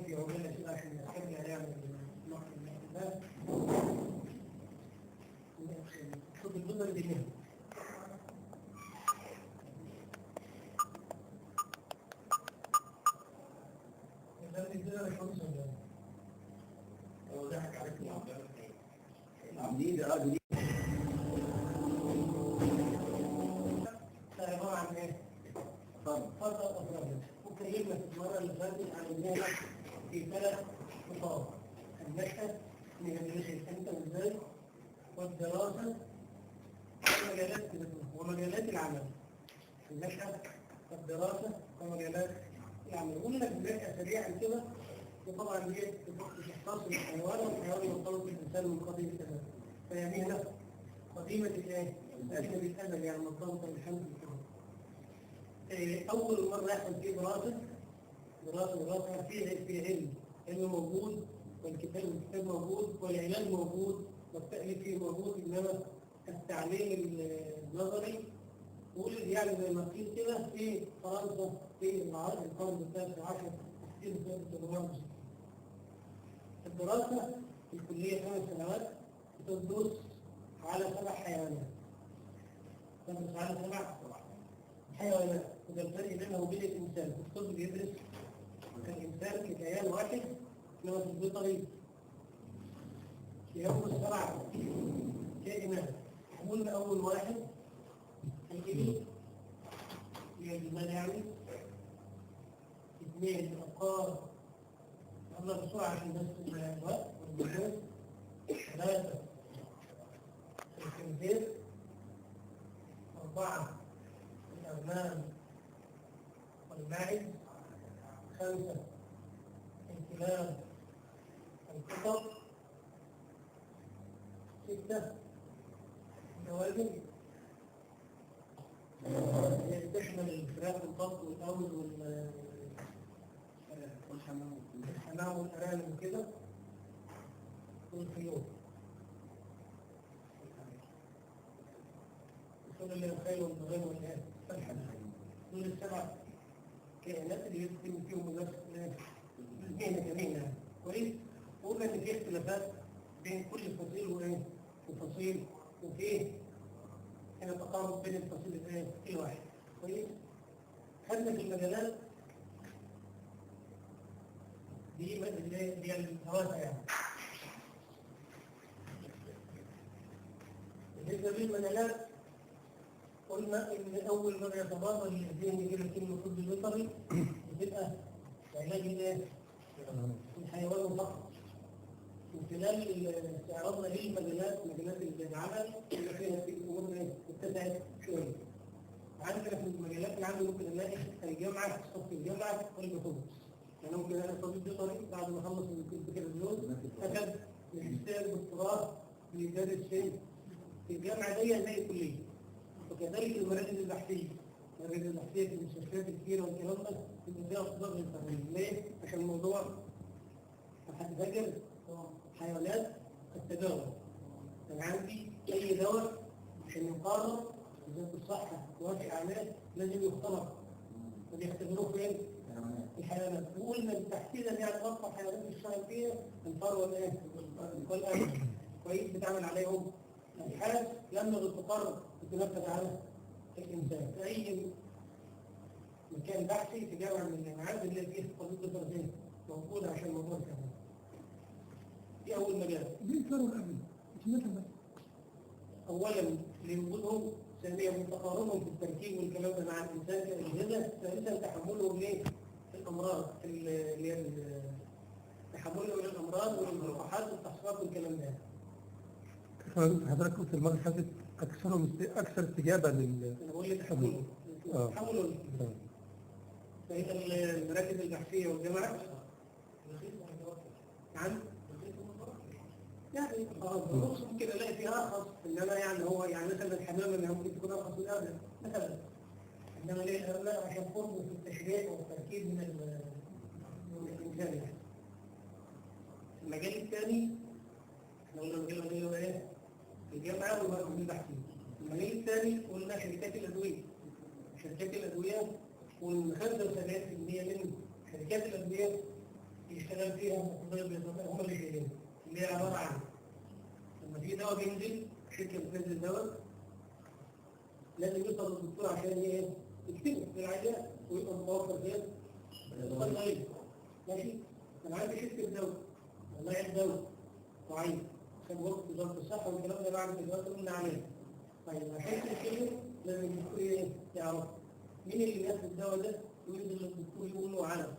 في عملة كده عشان يسترجع يعني نقل الاحتمال. شوف الجمل دي هنا. الذي كده مش خمسة ولا هو ضحك عليك جديدة جديدة. عبارة عن ايه؟ فرق أفراد. وكلمنا في المرة اللي فاتت عن النهج في 3 خطوات. النشأة ندرس الأنت وإزاي، والدراسة ومجالات العمل. النشأة والدراسة ومجالات العمل. قلنا بنبقى سريعا كده، وطبعا دي تختص الحيوان، والحيوان مرتبط بالإنسان من قديم الأزل. فيعني هنا قديمة الإيه؟ قديمة الأزل يعني مرتبطة بالحمد لله. أول مرة يحصل فيه دراسة في علم موجود، والكتاب موجود، والعلاج موجود، والتأليف فيه موجود، إنما التعليم النظري ولد يعني زي ما قيل كده في فرنسا في القرن التاسع عشر في الدنمارك. الدراسة في الكلية 5 سنوات بتدرس على 7 حيوانات. تدرس على 7 حيوانات، وده الفرق بينه وبين الإنسان. الطب بيدرس الإنسان ككيان واحد، إنما في البيطري يوم 7 كائنات. قلنا أول واحد الإبل، هي الجمال يعني. 2 الأبقار، أضرب بسرعة عشان بس الوقت والمجهود. 3 الخنزير. 4 الأغنام والماعز. 5 الكلاب القطط. 6 الدواجن، هي تشمل الفراخ والبط والأوز والحمام والأرانب وكده، والخيول. دول اللي الخيل والبغال والإيه؟ دول ال7 كائنات اللي يتم فيهم الناس المهنة جميلة. كويس؟ وقلنا إن في اختلافات بين كل فصيل وإيه؟ وفصيل، وفيه هنا تقارب بين الفصيل الإيه؟ الواحد. كويس؟ خدنا في المجالات دي الهواسة يعني. بالنسبة للمجالات قلنا إن أول مرة يتبادر الذهن كده كلمة طب بيطري بتبقى علاج الإيه؟ الحيوان فقط. من خلال استعراضنا للمجالات، مجالات العمل اللي فيها في الأمور اتسعت شوية. عندنا في المجالات العمل ممكن نلاقي الجامعة، صف الجامعة والبحوث. يعني ممكن أنا طبيب بيطري بعد ما أخلص البكالوريوس أخذ ماجستير دكتوراه بيدرس في الجامعة دي زي الكلية. وكذلك المراكز البحثية. المراكز البحثية في المستشفيات الكبيرة والكلام ده بيبقى فيها أصدار للتمريض. ليه؟ عشان الموضوع هتذاكر حيوانات التجارب. أنا عندي أي دواء عشان يقارن وزارة الصحة توافق عليه لازم يختبر. وبيختبروه فين؟ الحيوانات. وقلنا تحديدا يعني أكثر حيوانات بيشتغل فيها الفار والإيه؟ والأسد. كويس؟ بتعمل عليهم الحاج لما بتقرر تتنفذ على الإنسان. في أي مكان بحثي في جامعة من الجامعات اللي فيه طبيب بيطري موجودة عشان موضوع كمان. دي أول مجال. دي الفرق الأول. أولا لوجودهم، ثانيا تقاربهم في التركيب والكلام ده مع الإنسان كأجهزة، ثالثا تحملهم للأمراض اللي هي تحملهم للأمراض والجراحات والتحصيلات والكلام ده. حضرتك قلت المرة اللي فاتت أكثر استجابة أنا بقول لك تحملهم. فهي المراكز البحثية والجامعات. نعم؟ يعني الظروف ممكن الاقي فيها ارخص، انما يعني هو يعني مثلا الحمامه ممكن تكون ارخص من الارض مثلا، انما ليه لا عشان قربه في التشريح والتركيب من الانسان يعني. المجال الثاني احنا قلنا المجال هو ايه؟ الجامعه والمراكز البحثيه. المجال الثاني قلنا شركات الادويه. شركات الادويه وال 75% من شركات الادويه يشتغل فيها الأطباء البيطرية هم اللي جايين، اللي هي عبارة عن لما في دواء بينزل، شركة بتنزل دواء لازم يوصل للدكتور عشان ايه؟ يكتبه في العيادات ويبقى متوفر فين؟ طيب ماشي؟ أنا عندي شركة دواء، والله عندي دواء معين عشان وقت وزارة الصحة والكلام ده بعمل دلوقتي قلنا عليه. طيب عشان تكتبه لازم الدكتور ايه؟ يعرف مين اللي بياخد الدواء ده وينزل للدكتور يقول له على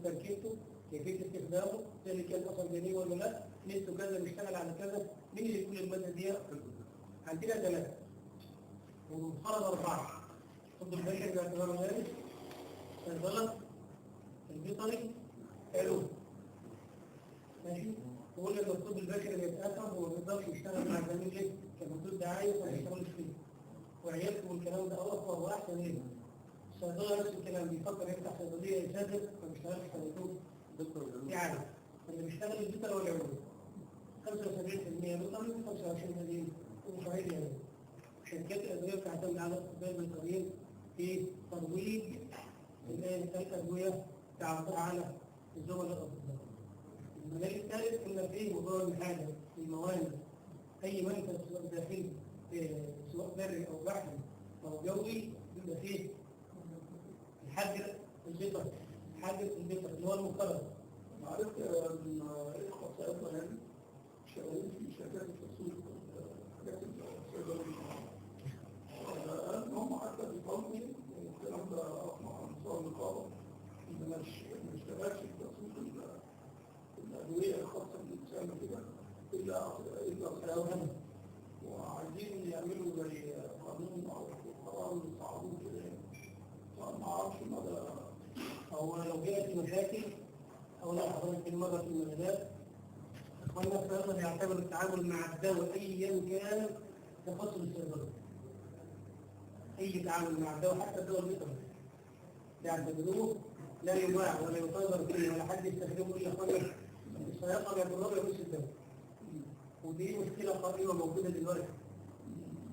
تركيبته، كيفية استخدامه، اللي كان أثر جانبي ولا لا، نسبته كذا، بيشتغل على كذا، مين اللي يقول المادة دي؟ عندنا 3 ومفترض 4. الطب البشري باعتباره ذلك، الغلط، البيطري، علوم. ماشي؟ بقول لك الطب البشري بيتأثر وما بيقدرش يشتغل مع زميل ليه؟ كمدير دعاية ما يشتغلش فيه. وعيالكم والكلام ده أوفر وأحسن ليه؟ الصيدلة نفس الكلام، بيفكر يفتح صيدلية يسافر ما بيشتغلش كدكتور. يعني اللي بيشتغل البيطري والعلوم 75% بيطري و25% ومشاهير يعني. شركات الأدوية بتعتمد على الأطباء البيطريين في ترويج الأدوية تعرضها على الزملاء الأطباء. المجال الثالث قلنا فيه موضوع الحاجة في الموانئ، أي منفذ سواء داخلي سواء بري أو بحري أو جوي بيبقى فيه الحجر البيطري، حجر البيطري اللي هو المفترض. عرفت من إخوة صيادلة يعني شغالين في شركات التصوير حاجات الصيدلية. هم حتى بيطلبوا الكلام ده مع مستوى النقابة إن ما اشتغلش في تصوير الأدوية الخاصة بالإنسان كده إلا صيادلة، وعايزين يعملوا زي قانون أو قرار يصعدوه كده. ما أعرفش مدى أو لو جاءت مشاكل أو لا حضرتك مرة في المجالات، إخواننا الصيادلة يعتبر التعامل مع الدواء أيا كان يخص الصيدلة. أي تعامل مع الدواء حتى الدواء البيطري يعتبروه لا يباع ولا يصادر فيه ولا حد يستخدمه إلا إخواننا الصيادلة بيعتبروه يخص الدواء. ودي مشكلة قائمة موجودة دلوقتي.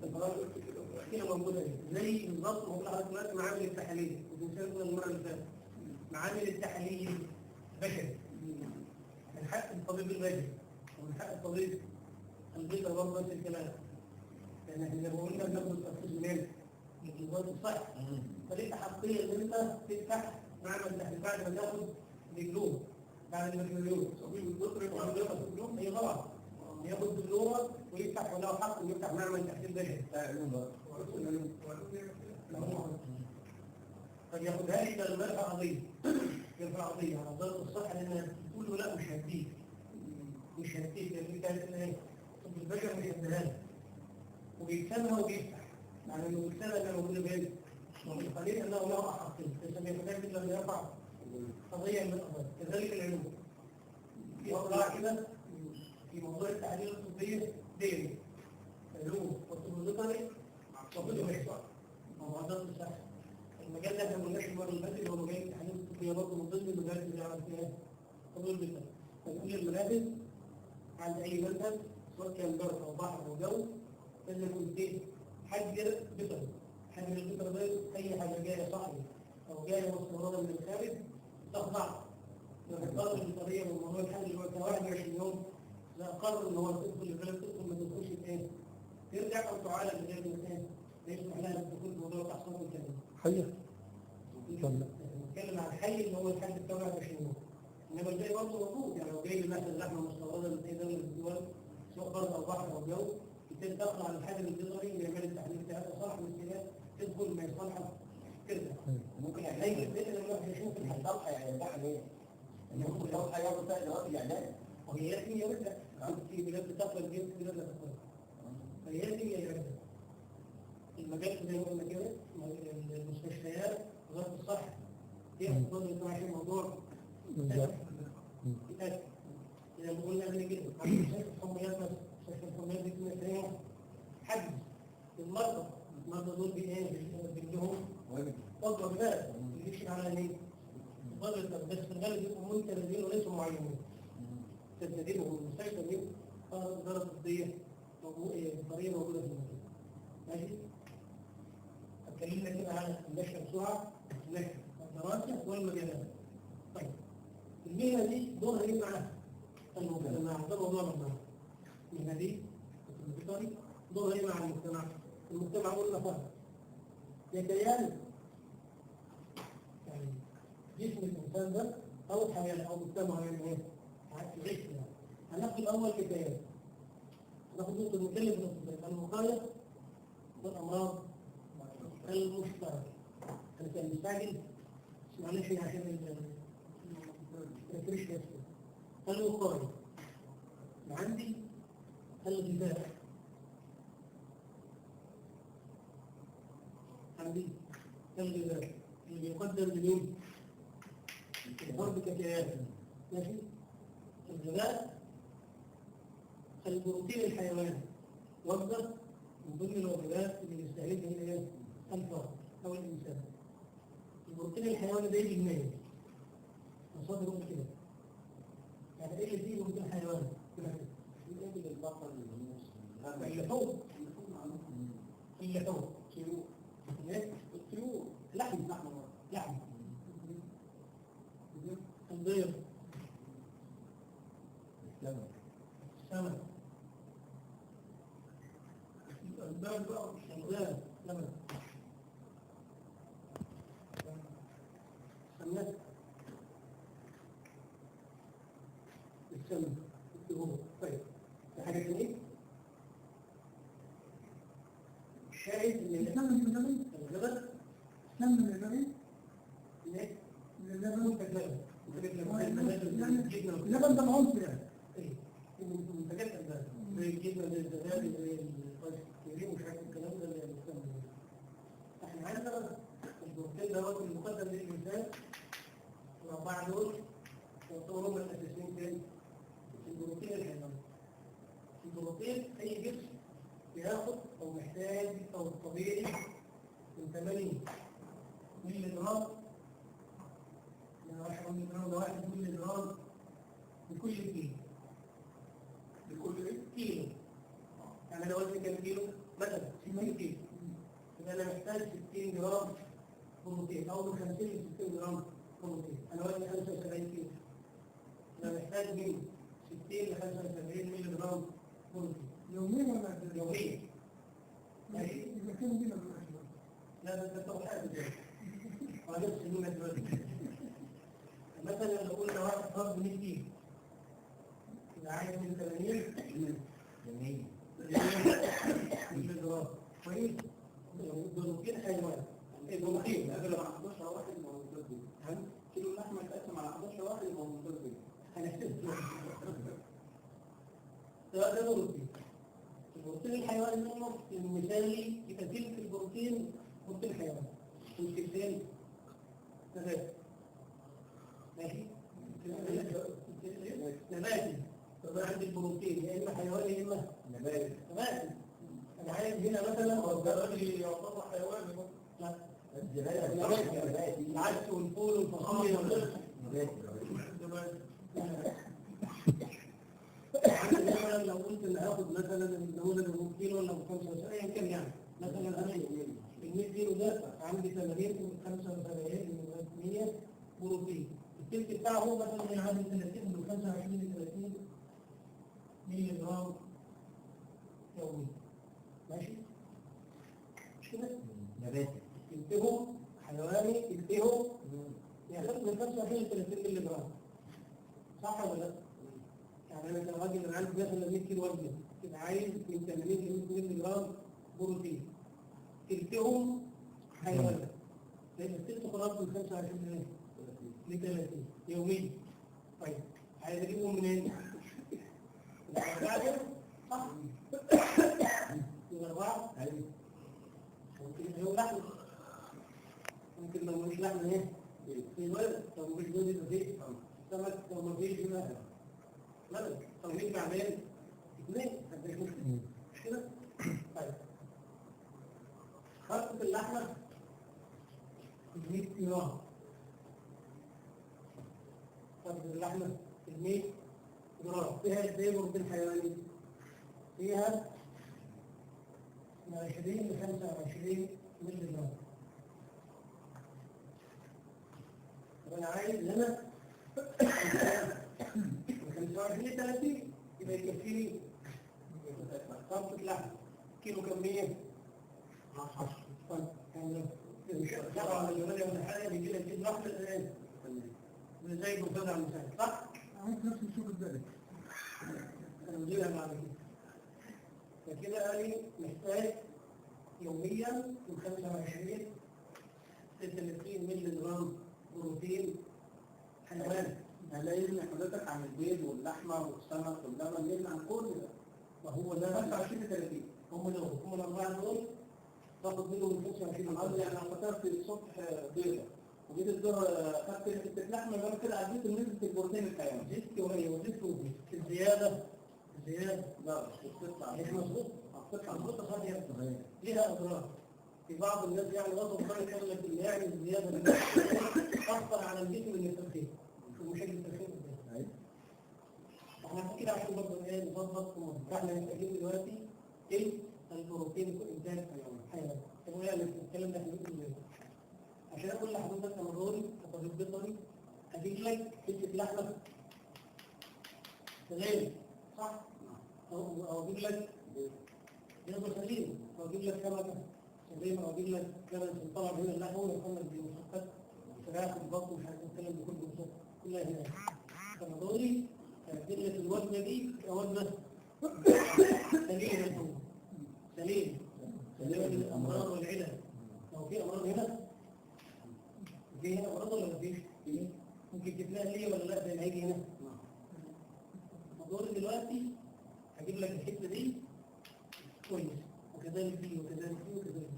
مشكلة موجودة زي بالظبط موجودة دلوقتي معامل التحاليل، وبنسأل المرة اللي فاتت معامل التحاليل البشري من حق الطبيب البشري ومن حق الطبيب البيطري برضه نفس الكلام. لأن احنا لما قلنا بناخد التخصص منين؟ من وزارة الصحة. فليك حقية إن أنت تفتح معمل تحليل بعد ما تاخد دبلوم، بعد ما دبلوم طبيب البيطري وعنده ياخد دبلوم هي غلط. ياخد دبلومه ويفتح وله حق ويفتح معمل تحليل بشري. طب ياخدها لي ده يرفع قضيه، يرفع قضيه على وزاره الصحه لانها تقول له لا مش هديك، مش هديك لان كانت ايه؟ طب البشر مش هديها لك وبيكسبها وبيفتح، يعني انه بيكسبها اللي موجوده بايه؟ القليل انه له حقين، ليس بياخدها الا لما يرفع قضيه من القضايا. كذلك العلوم في اوضاع كده في موضوع التحاليل الطبيه دين علوم والطب البيطري وطب البشر ومعدات الصحه. المجال ده احنا ما قلناش المره اللي فاتت هو مجال التحاليل الطبيه برضه من ضمن المجالات اللي عملت فيها طب البيطري. فكل المنافذ عند اي منفذ سواء كان بر او بحر او جو لازم يكون فيه حجر بيطري. حجر البيطري ده اي حاجه جايه صحي او جايه مستورده من الخارج تخضع للقرار البيطريه والموضوع الحجر اللي هو 21 يوم. لا قرر ان هو تدخل البلد تدخل ما تدخلش بايه؟ ترجع او تعالج بغير الايه؟ ليش احنا ندخل في موضوع تحصيل الكلام؟ حية نتكلم عن الحي اللي هو الحد بتاع 21 يوم. انما الباقي برضه موجود، يعني لو جاي مثلا لحمه مستورده من اي دوله من الدول سواء بر او بحر او جو يبتدي تدخل على الحاجه البيطري يعمل التحليل بتاعتها صح والكلام تدخل ما يصلحها ترجع. ممكن هيجي البيت اللي الواحد يشوف الصفحه يعني ده ليه؟ ممكن الصفحه ياخد فيها دلوقتي الاعلان وهي ياتي يرجع في بلاد بتقبل جنس بلاد لا تقبل فياتي يرجع. المجال زي ما قلنا كده المستشفيات وزاره الصحه دي افضل يطلع في موضوع الاكل. اذا قلنا قبل كده مستشفى الحميات مثلا مستشفى الحميات دي فيها حجز المرضى دول بايه؟ بيديهم وضع بلاد يمشي على ايه؟ بس في الغالب يبقوا منتدبين وليسوا معينين. تدريبهم المستشفى دي إدارة طبية طريقة موجودة في المكان. ماشي؟ اتكلمنا كده عن النشأة بسرعة، النشأة الدراسة والمجالات. طيب المهنة دي دورها ايه مع المجتمع؟ ده موضوع النهارده. المهنة دي البيطري دورها ايه مع المجتمع؟ المجتمع قلنا فرق يتيان يعني جسم الانسان ده او الحياه او مجتمع يعني ايه؟ يعيش يعني. هناخد الاول كتاب. هناخد نقطه نتكلم في نقطه الوقايه والامراض المشتركه. انا كان مستعجل معلش عشان الريفريش نفسه. الوقايه عندي الغذاء، عندي الغذاء اللي يقدم لمين؟ الفرد ككيان. ماشي؟ الغذاء البروتين الحيواني مصدر من ضمن الوجبات اللي بيستهلكها هنا ايه؟ الفرد او الانسان. البروتين الحيواني ده يجي منين؟ مصادره كده. يعني ايه اللي فيه بروتين حيواني؟ كده كده. يقابل البقر والنص اللحوم. اللحوم. طيور. ايه؟ الطيور. لحم. البيض. السمك. الألبان بقى الغاز. لبن. السمك. السمك. الدهون. طيب. في حاجة تانية؟ الشاهد ان الغداء ليه؟ اللبن ده عنصر يعني. ايه؟ المنتجات الألبان زي الجبنة زي الزبادي زي الكريم ومش عارف الكلام ده اللي بنستخدمه. احنا عندنا البروتين دوت المقدم للإنسان الأربعة دول يعتبروا من الأساسيين في البروتين الحيواني. البروتين أي جسم بياخد أو محتاج أو طبيعي من 80 مللي جرام من 10 مللي جرام ل 1 مللي جرام لكل كيلو. لكل ايه؟ كيلو. يعني لو وزني كام كيلو؟ مثلا 60 كيلو. يبقى أنا محتاج 60 جرام بروتين أو من 50 ل 60 جرام بروتين. أنا وزني 75 كيلو. أنا محتاج من 60 ل 75 مللي جرام بروتين. يوميا ولا يوميا. ماشي؟ إذا كان بينا بالأكل. لا ده توحيد دلوقتي. وهنفس المية دلوقتي. مثلا لو قلنا واحد فرد 100 كيلو يبقى عايز من 80 جميل. مللي جرام. كويس؟ بروتين حيواني. البروتين هذا 11 واحد ما هو ممتاز. كيلو اللحمة يتقسم على 11 واحد ما هو ممتاز. هنحسب ده بروتين. البروتين الحيواني منه المثالي يبقى تلك البروتين بروتين حيواني. والكتان ثلاثة. ماشي؟ نباتي. طبعا عندي البروتين يا اما حيواني يا اما نباتي. نباتي. انا عايز هنا مثلا الراجل يعتبر حيواني برضه. لا نباتي. العدس والفول والفخامية والرز. مثلا لو قلت ان هاخد مثلا النموذج ال 100 كيلو ولا 75 ايا كان يعني مثلا انا ال 100 كيلو ده عندي 80 من 75 من 100 بروتين. التلت بتاعه مثلا من عندي 30 من 25 ل 30 مللي جرام يوميا. ماشي؟ مش كده؟ نباتي. تنتهوا حيواني تنتهوا ياخد من 25 ل 30 مللي جرام. صح ولا لا؟ يعني انا كراجل انا عندي مثلا 100 كيلو وزن يبقى عايز من 80 ل 100 مللي جرام بروتين. تلتهم حيوانات. لان التلت خلاص من 25 ل 30 يوميا. طيب عايز اجيبهم منين؟ الاربعه صح؟ الاربعه؟ ايوه. ممكن هو لحم. ممكن لو مش لحم ايه؟ في ولد لو مش جوز يبقى فيه سمك لو ما فيش يبقى لبن. طب نجمع بين اثنين مفيش مشكله. مش كده؟ طيب خلطة اللحمة 100 جرام. خلطة اللحمة 100 جرام فيها قد ايه بروتين حيواني؟ فيها من 20 ل 25 مللي جرام. وانا عايز هنا 25 30 يبقى يكفيني خمسة لحم كيلو كمية 10 طيب يعني مش 7 مليون ولا حاجة بيجي لك كيلو لحم زي البرتقال على المثال صح؟ عملت نفس الشغل البارح. أنا مديرها بعد كده فكده قال لي محتاج يوميا من 25 36 مللي جرام بروتين حيواني. لا يغني حضرتك عن البيض واللحمه والسمك واللبن، يغني عن كل ده. وهو ده 25 ل 30. هم الأربعة دول باخد منهم من 25 قصدي يعني لو فطرت الصبح بيضه وجيت الظهر خدت حته لحمه، يبقى كده عديت نسبه البروتين الحيواني. زدت وهي وزدت وزدت الزيادة لا مش بتطلع. مش مظبوط بتطلع مظبوطة صحيح ليها أضرار. في بعض الناس يعني غضب الله يقول لك إن يعني الزيادة من تأثر على الجسم من التدخين في مشاكل التدخين قدام. احنا كده عشان برضه ايه نظبط احنا محتاجين دلوقتي ايه البروتين في انتاج حيواني. هو يعني الكلام ده احنا بنقول ايه؟ عشان اقول لحضرتك انا دوري كطبيب بيطري هجيب لك حته لحمه سليم صح؟ او اجيب لك بيضه سليم او اجيب لك سمكه سليم او اجيب لك كبد طبعا هنا اللحمه ويخلص بمشقات فراخ البط مش عارف الكلام ده كله كلها هنا. فانا دوري هجيب لك الوجبه دي كوجبه سليمه سليم الامراض والعلل. لو في امراض هنا في هنا امراض ولا مفيش؟ ممكن تتلاقي ليه ولا لا زي ما هيجي هنا؟ دوري دلوقتي هجيب لك الحته دي كويس وكذلك دي وكذلك دي وكذلك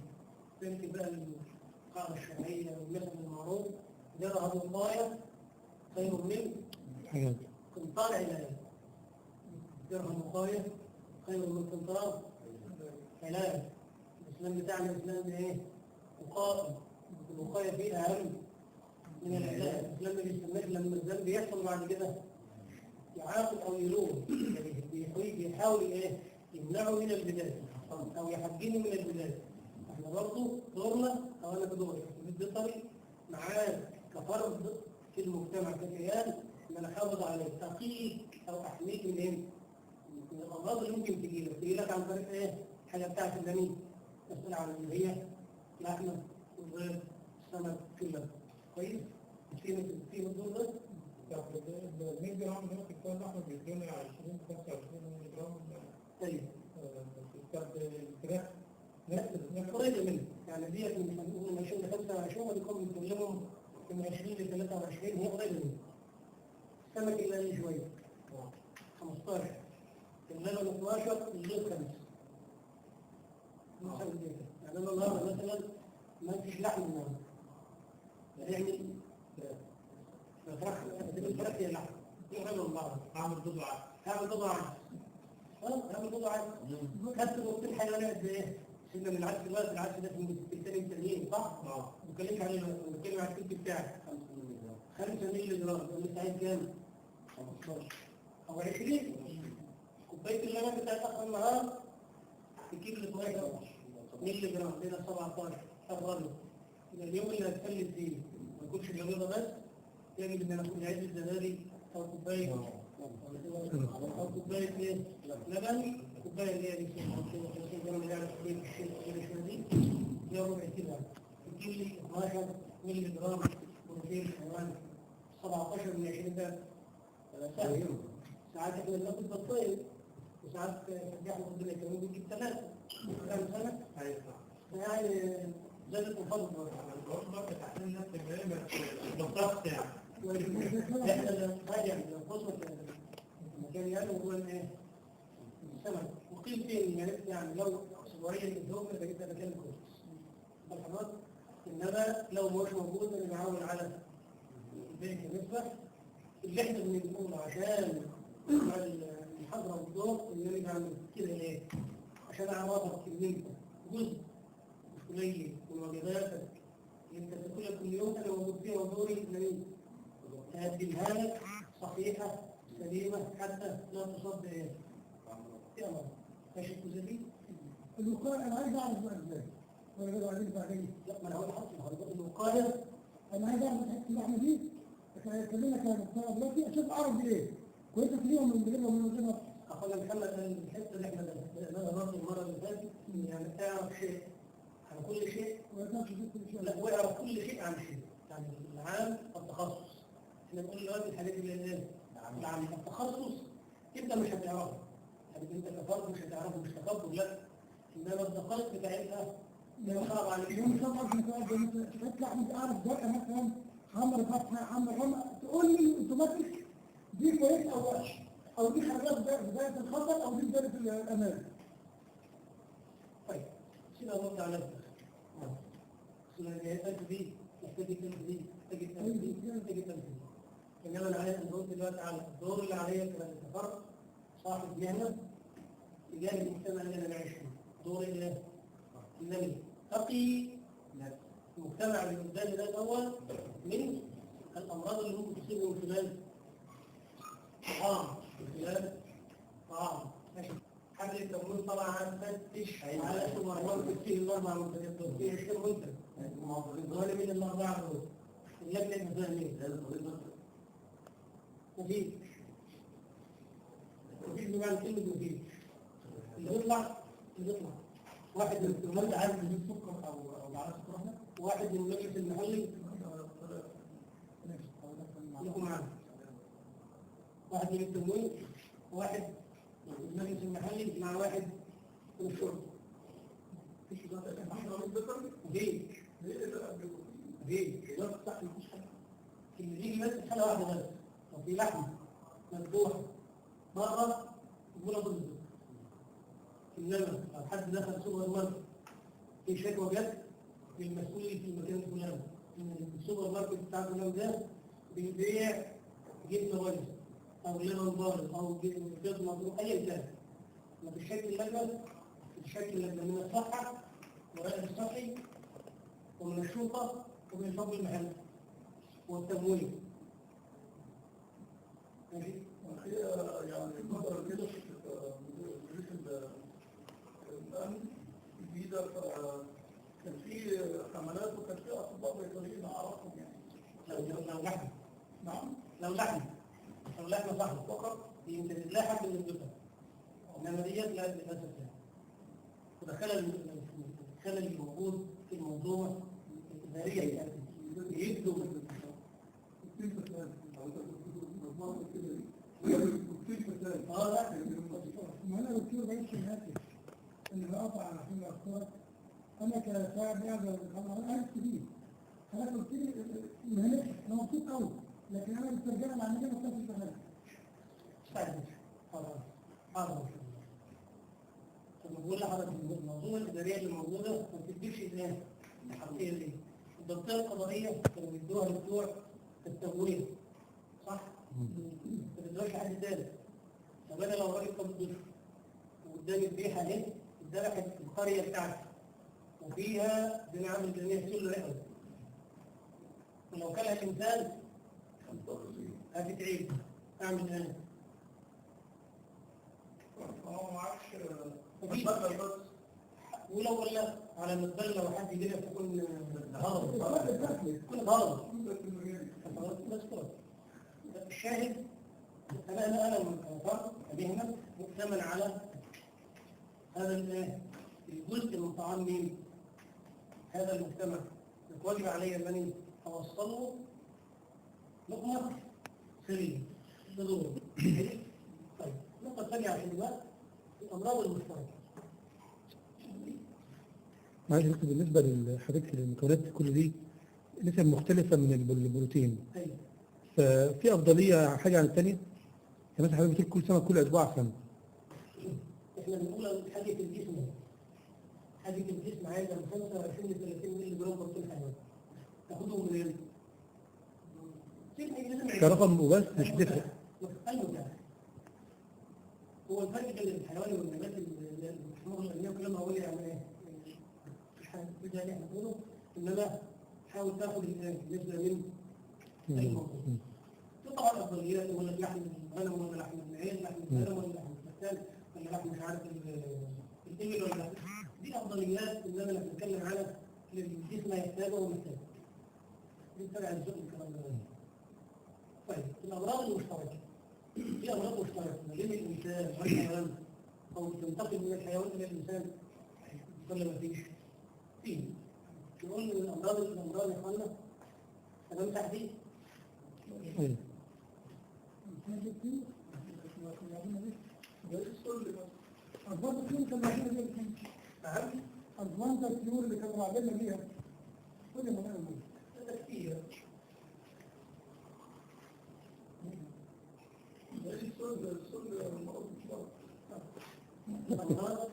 دي. ذلك بقى القاعده الشرعيه والمثل المعروف جرى الوقايه خير من قنطار علاج. جرى الوقايه خير من قنطار علاج. الاسلام بتاعنا الاسلام ايه؟ وقائي. الوقايه فيه اهم من العلاج. الاسلام ما بيستناش لما الذنب يحصل بعد كده يعاقب او يلوم، يعني بيحاول ايه؟ يمنعه من البدايه او يحجمه من البدايه. احنا برضه دورنا او انا بدوري بالبيطري معاك كفرد في المجتمع ككيان ان انا احافظ عليه اقيك او احميك من ايه؟ من الامراض اللي ممكن تجي لك عن طريق ايه؟ حاجه بتاعت الجميل مساله عن اللي هي لحمه والبيض السمك كله كويس؟ في الدور ده؟ ال 100 جرام دلوقتي بتوع اللحمه بيدونا 20 25 جرام. طيب الفراخ نفس قريبه منه يعني ديت من 20 ل 25 وديكم بنتكلمهم من 20 ل 23 هي قريبه منه. السمك اللي شويه 15 اللبن 12 الليل 5 يعني انا النهارده مثلا ما فيش لحم النهارده يعني الفراخ هي اللحم يغلوا بعض اعمل بضعه. هعمل بضعه هعمل بضعه خدت نص الحيوانات زي ايه؟ سيبنا من العدس دلوقتي العدس ده من الثاني التانيين صح؟ ما بتكلمش عليه بتكلم على الكيك بتاعك 5 مللي جرام انت عايز كام؟ 15 او 20 كوبايه اللبن بتاعت اخر النهار تجيب لي 12 مللي جرام كده 17 افضل اليوم اللي هتكلم فيه ما يكونش البيضه بس يجب ان انا اكون عايز الزبادي او كوبايه او كوبايه ايه؟ لبن كوبايه اللي هي دي 30 جرام اللي على كوبايه الشاي دي هي ربع كيلو تجيب لي 12 مللي جرام بروتين حيواني 17 من 20 ده ساعات احنا بناخد بطايق وساعات احنا ربنا يكرمه بنجيب 3 كام سنه يعني زادت الفضل الوجبه بتحسين نفس الجريمه بالضبط يعني. احنا راجع الفصل المكان يعني هو الايه؟ السمك وقيمتين يعني لو اسبوعيا اليوم ده كده مكان كويس. الحمام انما لو مش موجود انا بعول على البيت كنسبه اللي احنا بنقوله عشان المحاضره والدور اللي نعمل كده ليه؟ عشان اعرفك ان انت جزء مش قليل من واجباتك اللي انت بتاكلها كل يوم انا موجود فيها ودوري جميل. تقدمها لك صحيحه سليمه حتى لا تصاب بايه؟ في امر ماشي الجزء دي؟ الوقايه انا عايز اعرف بقى ازاي؟ ولا كده بعدين بعدين؟ لا ما انا هقول لحضرتك الوقايه انا عايز اعرف الحته اللحمه دي كلمنا كدكتور دلوقتي اشوف اعرف دي ايه؟ كويسه فيهم من بجيبهم من غير اخونا محمد الحته اللي احنا بدأناها برضه المره اللي فاتت يعني اعرف شيء عن كل شيء ما كانش في كل شيء. لا واعرف كل شيء عن شيء يعني العام التخصص احنا بنقول دلوقتي الحاجات اللي ايه؟ العام التخصص انت مش هتعرفه يعني انت كفرد مش هتعرفه مش تكبر لا انما الدقائق بتاعتها ده صعب عليك اليوم صعب في مثلا تطلع انت اعرف دقه مثلا عمر فتحه عمر رمى تقول لي اوتوماتيك دي كويس او وحش او دي حاجات بدايه الخطر او دي بدايه الامان. طيب سيبها نرد على نفسك النهايات دي محتاج تنفيذ محتاج تنفيذ محتاج تنفيذ انما انا عايز اقول دلوقتي على الدور اللي عليا كفرد صاحب مهنه تجاه المجتمع اللي انا عايش فيه دور ايه؟ انني اقي المجتمع اللي قدامي ده الاول من الامراض اللي ممكن تصيبه من خلال طعام من خلال طعام ماشي حبل التموين طبعا هنفتش على اسم مرات كتير الاربع منتجات دول في 20 منتج دول من الاربعه دول اللجنه الميزانيه مفيش بمعنى كلمه مفيش اللي يطلع واحد من التموين عايز يجيب سكر او على سكر واحد من المجلس المحلي لكم معانا واحد من التموين واحد من المجلس المحلي مع واحد من الشرطه مفيش لا صح مفيش حاجه اللي بيجي بس حاجه واحده بس لو في لحمه مذبوحه مره يقول ضد انما لو حد دخل سوبر ماركت في شكوى جت للمسؤول في المكان الفلاني ان السوبر ماركت بتاع فلان ده بيبيع جبنه بايظه او لبن بايظ او بيض مضروب ايا كان بالشكل اللجنه بالشكل اللجنه من الصحه والرائد الصحي ومن الشرطه ومن الحكم المحلي والتمويل. ماشي؟ الحقيقه يعني فتره كده مديريه الامن الجديده كان في حملات وكان في اطباء بيطريين اعرفهم يعني لو لحم نعم لو لحم صح فقط يمكن لا حد من الدكتور انما ديت لا للاسف لا وده خلل الموجود في الموضوع الاداريه يعني يبدو ما انا دكتور بعيش في الهاتف اللي بقطع على حين الافكار انا كصاحب اعزل انا عارف كتير انا قلت لي مهنتي انا مبسوط قوي لكن انا بالترجمه العمليه ما كنتش بفهمها. استعد حاضر بقول لحضرتك المنظومه الاداريه اللي موجوده ما بتديش اذن الحقيقيه دي الضبطيه القضائيه كانوا بيدوها لبتوع التمويل صح؟ ما بيدوهاش لحد تاني طب انا لو راجل كمبيوتر وقدامي البيحه اهي اتذبحت في القريه بتاعتي وفيها بنعمل جميع كل رقبه ولو كان الانسان هتتعيب اعمل ايه؟ هو ما عادش بس ولو ولا على المتبلة لو حد يجي لك تكون غلط كل غلط بس كده الشاهد انا فرد كمهنه مؤتمن على هذا الجزء من طعام مين؟ هذا المجتمع واجب علي انني اوصله لقمه سليمه بدور طيب النقطه الثانيه عشان دلوقتي الامراض المشتركه. معلش دكتور بالنسبه لحضرتك للمكونات كل دي نسب مختلفه من البروتين ايوه ففي افضليه حاجه عن الثانيه؟ يعني مثلا حضرتك بتقول كل سنه كل اسبوع سنه احنا بنقول حاجه الجسم حاجه الجسم عايزه من 25 ل 30 مللي جرام بروتين حيواني تاخدهم منين؟ كرقم وبس مش بتفرق. المتاح هو الفرق بين الحيواني والنبات المحمول الغنيه كلام هقول يعني ايه؟ مش حاجه كده اللي احنا بنقوله انما حاول تاخد النسبه من الموضوع. طبعا الافضليات ولا لحم الغنم ولا لحم العين لحم الغنم ولا لحم الفتان ولا لحم مش عارف الابل ولا لحم دي افضليات انما احنا بنتكلم على اللي الجسم يحتاجه ومحتاجه. دي تبع الذوق الكلام ده. الحيواني والنباتي الموجوده في السوق دلوقتي كلها افضليات انما احنا بنتكلم على اللي الجسم يحتاجه ومحتاجه. دي افضليات انما احنا بنتكلم على اللي الجسم يحتاجه ومحتاجه. طيب الأمراض المشتركة في أمراض مشتركة ما بين الإنسان والحيوان أو تنتقل من الحيوان إلى الإنسان ولا ما فيش؟ فيه. نقول إن الأمراض يا إخوانا تمام تحديد؟ أيوة. أضوان الطيور كانوا عاملين بيها نعم؟ أضوان الطيور اللي كانوا عاملين بيها كل ما نعمل هذا كثير. الأمراض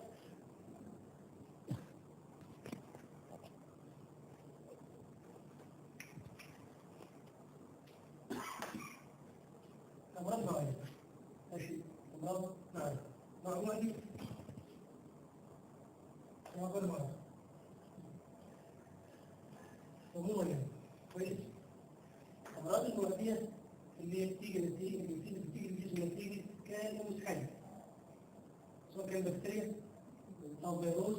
أمراض نوعية. ماشي. أمراض نوعية. نوع واحد أمراض نوعية. عموما يعني كويس. الأمراض المعدية اللي بتيجي الجسم نتيجة كائن مسحب سواء كان بكتيريا أو فيروس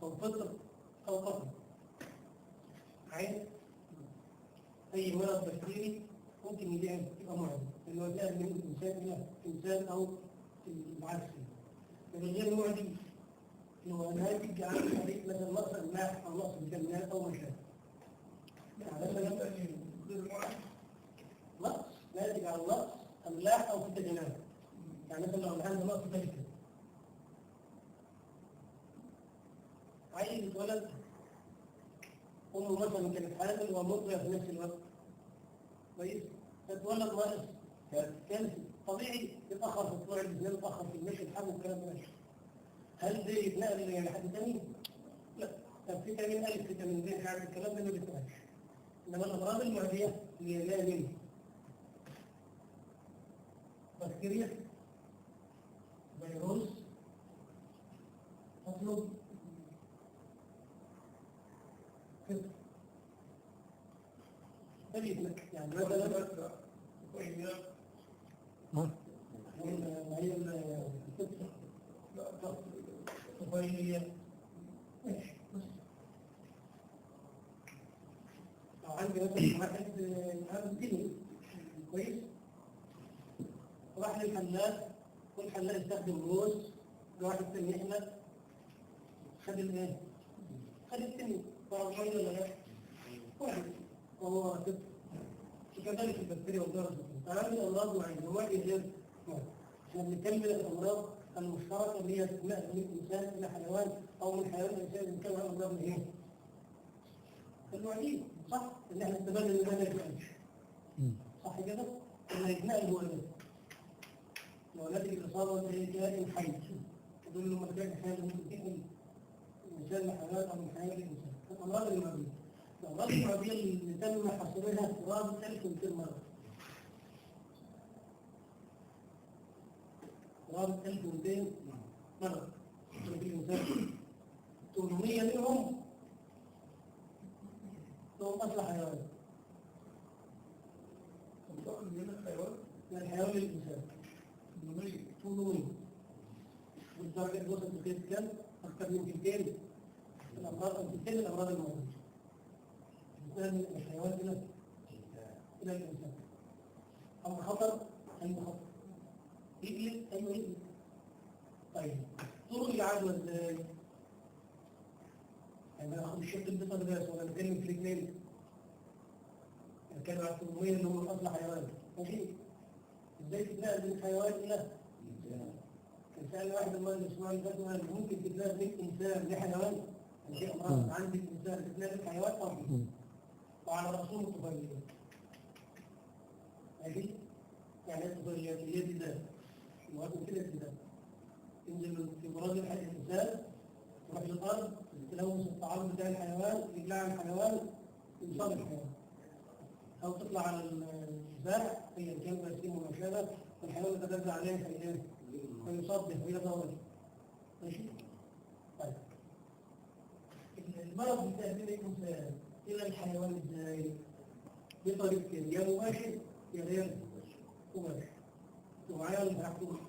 أو فطر أو قطر. عين أي مرض بكتيري ممكن يبقى معدي لأنه جاء من إنسان إلى إنسان أو العكس. لكن غير معدي هو ناتج عن طريق مثلا نقص الماء أو نقص الفيتامينات أو ما شابه. نقص ناتج عن نقص املاح او فيتامينات. يعني مثلا لو عنده نقص فيتامين عيل اتولد امه مثلا كانت حامل ومرضعه في نفس الوقت كويس فتولد ناقص كالسيوم طبيعي يتاخر في طلوع الجسم يتاخر في المشي الحمل والكلام ده. هل ده يتنقل لحد ثاني؟ لا. طب فيتامين الف فيتامين ب يعني الكلام ده ما بيتنقلش. انما الامراض المعديه هي لا منه بكتيريا فيروس مطلوب كده يعني مثلا هي الفطر الطفيلية ماشي بس لو عندي مثلا واحد هذا ديني كويس راح للحلاق والحلاق استخدم موز واحد ثاني يحلق خد الايه؟ خد التاني طبعا شوية ولا لا؟ واحد وهو كده وكذلك البكتيريا والفيروس تعامل الامراض مع الجماعي غير عشان نكمل الامراض المشتركه اللي هي تتنقل من الانسان الى حيوان او من حيوان الى انسان كما امراض الايه؟ المعديين صح؟ اللي احنا استفدنا من هذا الكلام صح كده؟ اللي يتنقل هو ده لو ناتج الاصابه زي كائن حي تدل لما كان حي ممكن تنقل الانسان لحيوان او من حيوان لانسان الامراض المعديه الأمراض المعدية اللي تم حصرها قرابة 1200 مرة. قرابة 1200 مرة. في الإنسان 800 منهم أصل حيوان. من الحيوان للإنسان. 800 والدرجة الوسط بكيف كم؟ أكثر من 200 الأمراض أو 200 الأمراض المعدية. من الحيوان إلى الإنسان أو خطر أي خطر يقلب أي يقلب. طيب طرق العدوى إزاي؟ يعني أخذ الشق البطن بس ولا نتكلم في الاثنين نتكلم على 800 اللي هم أصل حيوان ماشي إزاي تتنقل من حيوان إلى كان سأل واحد الله الأسبوع اللي فات ممكن تتنقل من إنسان لحيوان يعني في أمراض عندك إنسان تتنقل من حيوان أو وعلى رسول الطفيلية ماشي؟ يعني الطفيلية اليد ده المواد كده كده تنزل في براد الإنسان تروح للأرض تلوث الطعام بتاع الحيوان يبلع الحيوان يصاب الحيوان أو تطلع على الزرع أيا كان بسيم وما شابه والحيوان يتغذى عليه فيصاب به ويضره ماشي؟ طيب المرض بتأثير الإنسان إلى الحيوان ازاي؟ بطريقتين يا مباشر يا غير مباشر. ومعايا اللي هحكوه.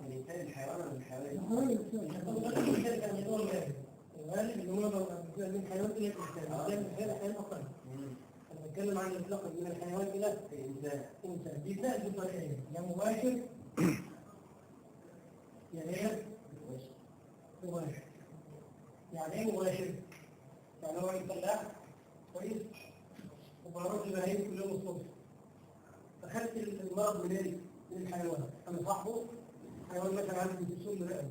الإنسان الحيوان ولا الحيوان؟ الغالب كان يقول الغالب اللي هو من الحيوان إلى الإنسان، الإنسان الحيوان أقل. نتكلم عن الإطلاق من الحيوان إلى الإنسان. بيتنقل بطريقين، يا مباشر يا غير مباشر. يعني إيه مباشر؟ يعني هو الفلاح كويس وبروح لبهايم كل يوم الصبح. فخدت المرض من الحيوان، أنا صاحبه حيوان مثلا عنده بسول رئوي.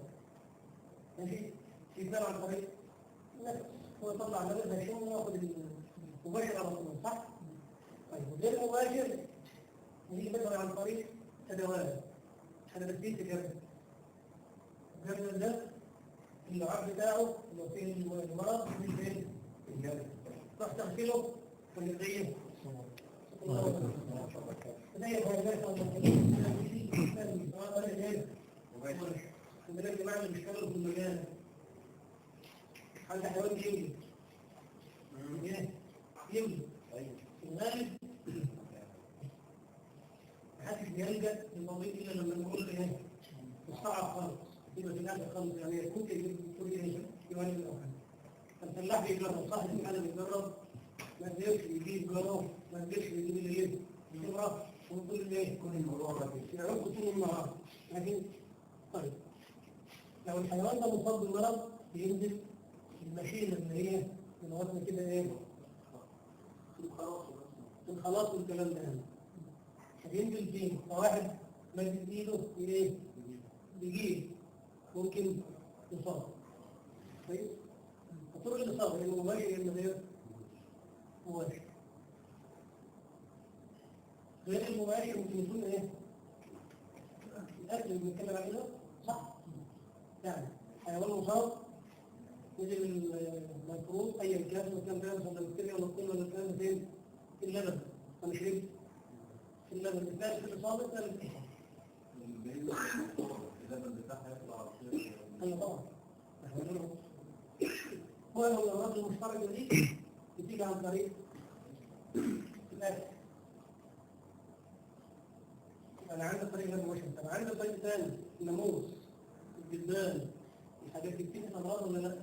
ماشي؟ يزال عن طريق نفس، هو يطلع نفس هشام وياخد المباشر على طول، صح؟ طيب غير مباشر يجي مثلا عن طريق ادوات. انا بديت جبل الجبل ده اللعاب بتاعه اللي فيه المرض من فين؟ الجبل. راح تغسله ونغيه زي الحيوانات او المباشر. الجماعه اللي بيشتغلوا في المجال عند حيوان يملي يملي في الغالب محدش بيلجأ للمواضيع الا لما نقول ايه مستعب خالص، يبقى في الاخر خالص يعني ممكن يقول ايه يولي الاوهام. فالفلاح بيجرب، صاحب المحل بيجرب، ما قدرش يجيب جرام، ما قدرش يجيب الايه؟ الخبره ونقول ايه؟ كل الموضوع ده يعرفوا طول النهار. لكن طيب لو الحيوان ده مصاب بالمرض بينزل الماشين اللي هي من وزن كده ايه؟ الخلاص والكلام ده يعني. هينزل فيه فواحد مد ايده ايه؟ بيجيب ممكن يصاب. كويس؟ فطرق الاصابه اما مباشر اما غير مباشر. غير المباشر ممكن يكون ايه؟ الاكل اللي بنتكلم عليه ده صح؟ يعني حيوان مصاب نزل الميكروب ايا كان، اذا كان فيها مثلا بكتيريا ولا الطين ولا كان فين؟ في اللبن. انا شربت في اللبن الثالث في الاصابه الثالث في اللبن بتاعها يطلع ايوه طبعا. هو الامراض المشتركه دي بتيجي عن طريق الاكل. انا عندي طريق غير مباشر، طب عندي طريق ثاني، الناموس، الجدال، الحاجات دي بتيجي امراض ولا لا؟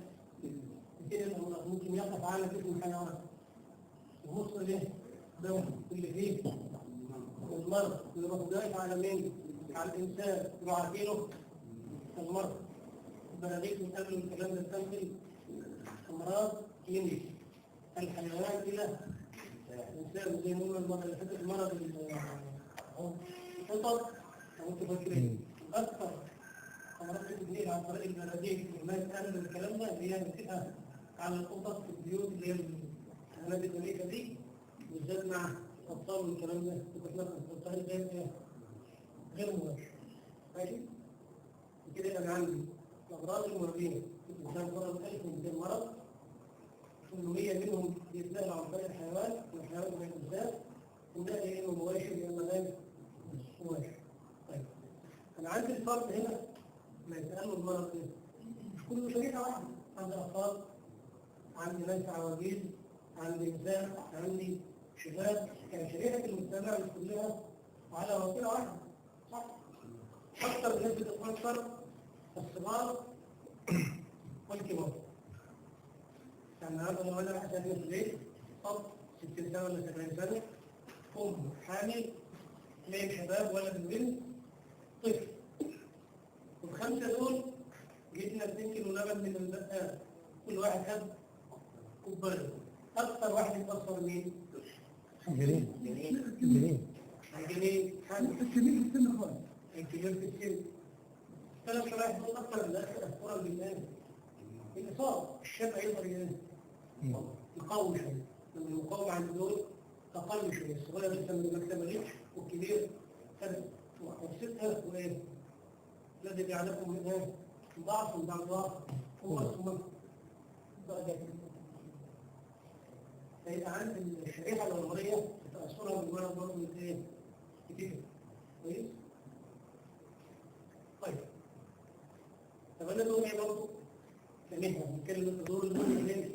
بتيجي امراض ممكن يقف على جسم الحيوان. النص ليه؟ دم اللي فيه المرض يروح دايس على مين؟ على الانسان، يروح عارفينه المرض. البراغيث من قبل الكلام ده تنقل امراض يمشي الحيوان الى الانسان، زي ما قلنا المره اللي فاتت المرض القطط او تفكرين اكثر امراض بتجيب عن طريق البراغيث وما يتقال الكلام ده اللي هي بتبقى على القطط في البيوت اللي هي الحيوانات الأليفة دي، بالذات مع الاطفال والكلام ده بتتنقل بالطريقه دي غير مباشر. ماشي؟ كده انا عندي الامراض المرضيه الانسان مرض 1200 مرض، 800 منهم بيتنقل عن طريق الحيوان والحيوان غير الانسان، وده يا اما مباشر يا اما غير مباشر. طيب انا عندي الفرق هنا ما يتقال المرض ايه؟ مش كله شريحه واحده، عندي اطفال، عندي ناس عواجيز، عندي نساء، عندي شباب، يعني شريحه المجتمع مش كلها على وسيله واحده، صح؟ اكثر الناس بتتاثر الصغار والكبار. يعني النهارده لو انا حسابي في البيت اب 60 سنه ولا 70 سنه، ام حامل، اثنين شباب ولد وبنت، طفل، والخمسه دول جبنا 2 كيلو لبن من البقال، كل واحد خد كوبايه. اكثر واحد يتاثر مين؟ جميل. الجنين حامل الكبير في السن خالص. الكبير في السن. ثلاث شرايح دول اكثر من اكثر بالناس. الإصابة الشاب يقدر يقاوم شوية، لما المقاومة عند دول أقل شوية، الصغير لسه ما اكتملتش والكبير خد وحسيتها وإيه؟ الذي بيعلمكم من إيه؟ ضعف من بعد ضعف هو اسمه درجة. فيبقى عند الشريحة العمرية تأثرها بالمرض برضه من إيه؟ كتير. كويس؟ طيب. طب أنا دول إيه برضه؟ كلمة بنتكلم دور المسلمين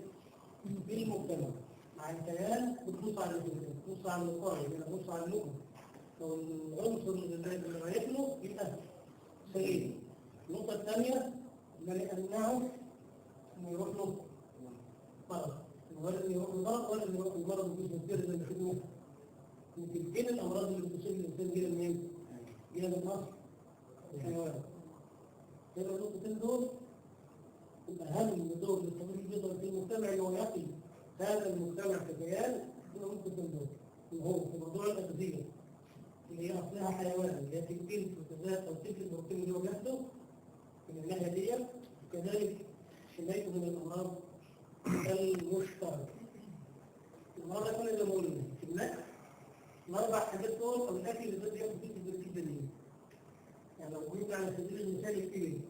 في المجتمع مع الكيان بتبص على المسلمين، بتبص على القائد، بتبص على اللغة. لو العنصر اللي رايح له يبقى سليم. النقطة الثانية ما نمنعه انه يروح له مرض. ولا اللي يروح المرض ولا اللي يروح المرض مفيش مشكله زي ما خدنا. يمكن ايه الامراض اللي بتصيب الانسان دي منين؟ جايه من مصر الحيوان. كده النقطتين دول الاهم من دور للطبيب البيطري في المجتمع انه يقي هذا المجتمع ككيان انه ممكن تنظر اللي هو في موضوع الاغذيه اللي هي اصلها حيوان اللي هي تنقل الغذاء او تلك البروتين اللي هو بياخده من الناحيه دي، وكذلك حمايته من الامراض المشتركه. النهارده كنا زي ما قلنا في النقل الاربع حاجات دول او الاكل اللي بدي ياخد فيه البروتين الدنيا. يعني لو قلنا على سبيل المثال كتير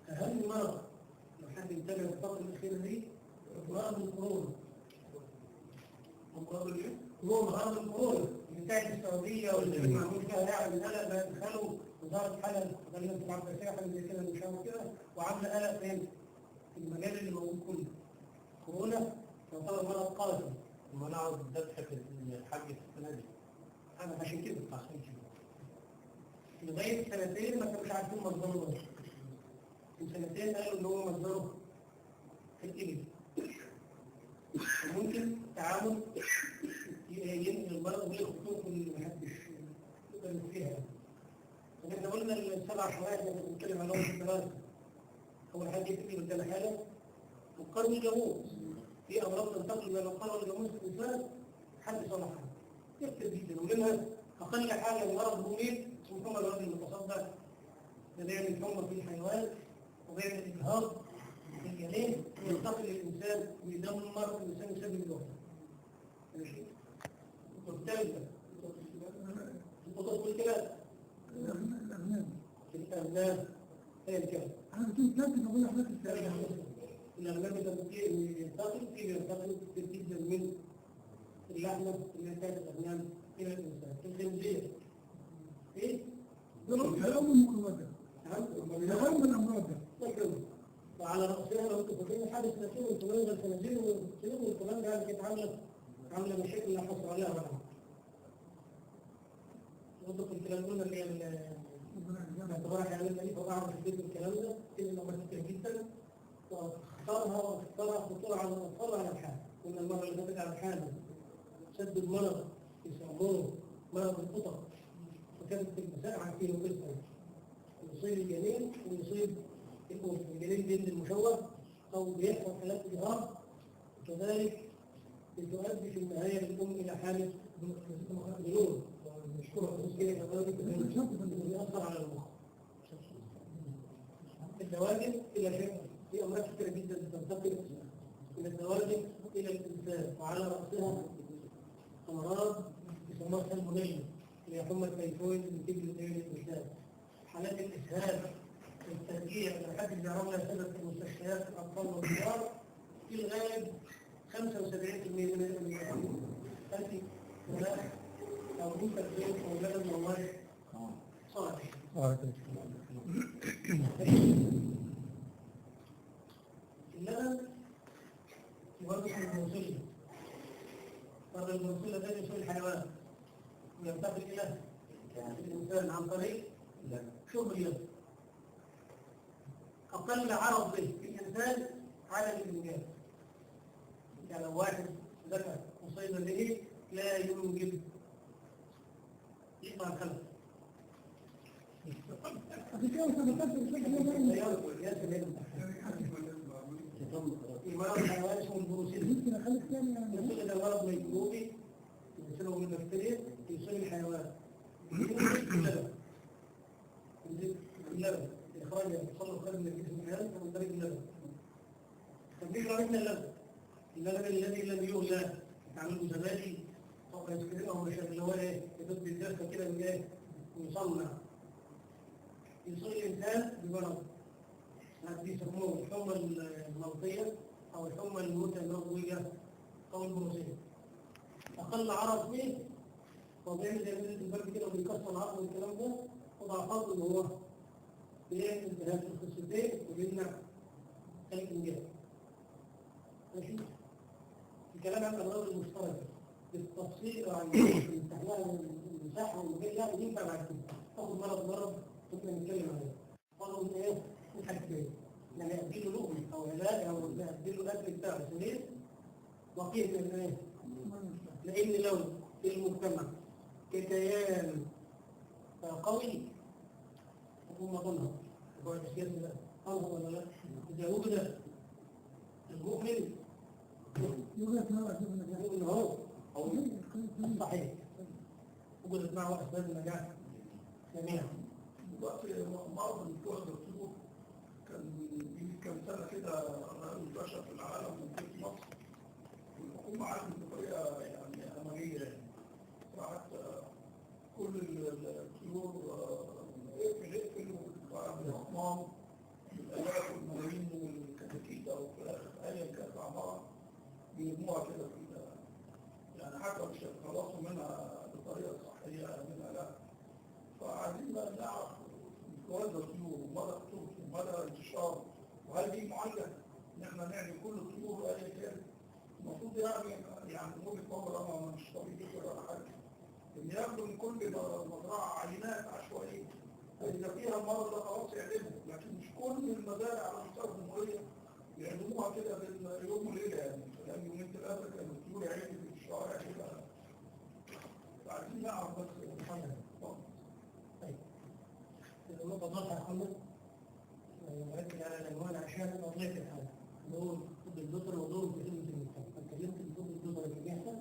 أهم مرض لو حد يتابع الفترة الأخيرة دي مرض الكورونا. مرض الإيه؟ مرض الكورونا اللي بتاعت السعودية واللي معمول فيها يعني قلق بقى دخلوا وزارة حلب غالبا في العباسية حاجة زي كده مش عارف كده وعاملة قلق فين؟ في المجال اللي موجود كله. كورونا يعتبر مرض قاتل. منعوا الذبح في الحج في السنة دي. أنا عشان كده لغاية سنتين ما كانوش عارفين مصدره. من سنتين قالوا ان هو مصدره في الإبل. ممكن تعامل ينقل المرض ويخطوه اللي محدش يقدر فيها. فاحنا قلنا السبع شوائع اللي بنتكلم عنهم في الدراسة. أول حاجة تيجي قدام حاجة القرن الجاموس. في أمراض تنتقل من القرن الجاموس في الإنسان حدث ولا حاجة. يكتب جدا ومنها أقل حاجة مرض مميت اسمه حمى الوجه المتصدع. ده بيعمل حمى في الحيوان وبيعمل إجهاض في الجنين وينتقل للإنسان ويدمر الإنسان يسبب الوفاة. ماشي؟ والثالثة القطط والكلاب. الأرنب هي الكلاب. أنا بتقول كاتب أقول لحضرتك السؤال. الأرنب لما ينتقل كتير جدا من اللحمة اللي كانت الأرنب إلى الإنسان. الخنزير. إيه؟ ده أول مقربة. ده أول الأمراض ده. وعلى رأسها لو انتم فاكرين حادث نسيم الانفلونزا الخنازير والطيور والكلام ده كانت عامله مشاكل اللي حصل عليها بقى. برضه في الكلام قلنا اللي هي باعتبارها حيوانات أليفة وأعرف البيت والكلام ده كده نمط كتير جدا واختارها خطورة على الأطفال على الحال. قلنا المرة اللي فاتت على الحال سد المرض يسموه مرض القطط وكانت المساء عارفين وقلتها يصيب الجنين ويصيب الجنين بينزل مشوه أو بيحصل حالات إجهاض وكذلك بتؤدي في النهاية للأم إلى حالة جنون مشكورة خصوص كده كذلك بيأثر على المخ. الدواجن إلى شيء في أمراض كثيرة جدا تنتقل من الدواجن إلى الإنسان وعلى رأسها أمراض يسموها سالمونيلا اللي هي حمى التيفويد اللي بتيجي للإنسان. حالات الإسهال الترجيع اللي حد بيعملها سبب في المستشفيات الأطفال والكبار في الغالب 75% من أنتي ولاء أو منتج زيت أو لبن مواد صالح. اللبن يوضح البروسيلا. فرد البروسيلا ده يسوي الحيوان وينتقل إلى الإنسان عن طريق شرب اللبن. أقل عرض به في الإنسان على الإنجاب. يعني لو واحد ذكر مصيبة به لا ينجب يقطع الخلق. المرض الحيواني اسمه البروسيلا. البروسيلا ده مرض ميكروبي يصيبه من البكتيريا يصيب الحيوان. اللبن إخراج يصل الخارج من جسم الحيوان من طريق اللبن. فبيجي عندنا اللبن الذي لم يغلى يتعمل زبادي أو يسكرين أو مشاكل اللي هو إيه يضد الدفة كده من إيه ويصنع يصير الإنسان بمرض هذه يسموه الحمى الملطية أو الحمى المتموجة أو البروسيلا. أقل عرض فيه هو بيعمل زي ما البرد كده وبيكسر العظم والكلام ده وضعفاته اللي هو بيعمل التهاب في الخصيتين وبيمنع الإنجاب. ماشي؟ الكلام عن الأمراض المشتركة بالتفصيل عن التحليل المساحة والمجال لا ينفع بعد كده. تاخد مرض ممكن نتكلم عليه. مرض إيه؟ الحاجتين. يعني ادي له لقمه او علاج او ادي له الاكل بتاعه سليم وقيت الايه؟ لان لو المجتمع ككيان قوي هم ظنها بعد السياسي ده أنظر ولا لا؟ إذا وجد المؤمن يوجد نوع أسباب النجاح يؤمن هو أو صحيح وجدت معه أسباب النجاح جميعا. دلوقتي مرض من بتوع الدكتور كان من كام سنة كده انتشر في العالم وفي مصر والحكومة عاشت بطريقة يعني أمانية يعني فحتى كل الطيور اقفل بالأطنان بالآلاف والملايين والكتاكيت أو فراخ أيا كانت أعمارها بيرموها كده في يعني حتى مش هيتخلصوا منها بطريقة صحية منها لا. فعايزين بقى نعرف جواز الطيور ومدى خطورته ومدى انتشاره وهل دي معالجه ان احنا نعمل كل الطيور ايا كانت المفروض يعني من وجهه نظر انا مش طبيب ولا حاجه ان ياخدوا من كل مزرعه عينات عشوائيه فاذا فيها المرض ده خلاص يعدموا لكن مش كل المزارع على مستوى الجمهوريه يعدموها كده بين يوم وليله يعني لان يومين ثلاثه كان الطيور يعيش في الشوارع كده فعايزين نعرف بس النقطة ضغط يا محمد نركز على العنوان عشان نضيف الحالة دور طب البيطري ودور في خدمة المجتمع. اتكلمت في طب البيطري اللي بيحصل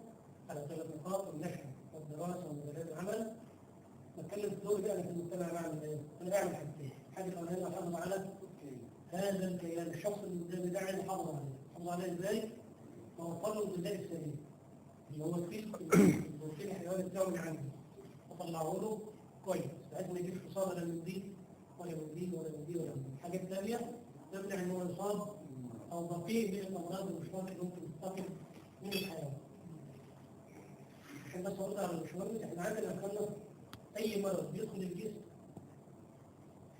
على 3 نقاط: النشأة والدراسة ومجالات العمل. بتكلم في دوري بقى في المجتمع بعمل ايه؟ انا بعمل حاجتين، الحاجة الأولانية أحافظ على هذا الكيان الشخص اللي قدامي ده عايز أحافظ عليه، أحافظ عليه ازاي؟ وأوصل له الغذاء السليم اللي هو البروتين الحيواني بتاعه اللي عندي وأطلعه له كويس بحيث ما يجيش خساره لا من دي ولا من دي ولا من دي ولا من دي. حاجات ثانيه تمنع ان هو يصاب او بقيه من الامراض والمشكلات اللي ممكن تنتقل من الحياه. عشان بس ارد على المشوار احنا عندنا خلص اي مرض بيدخل الجسم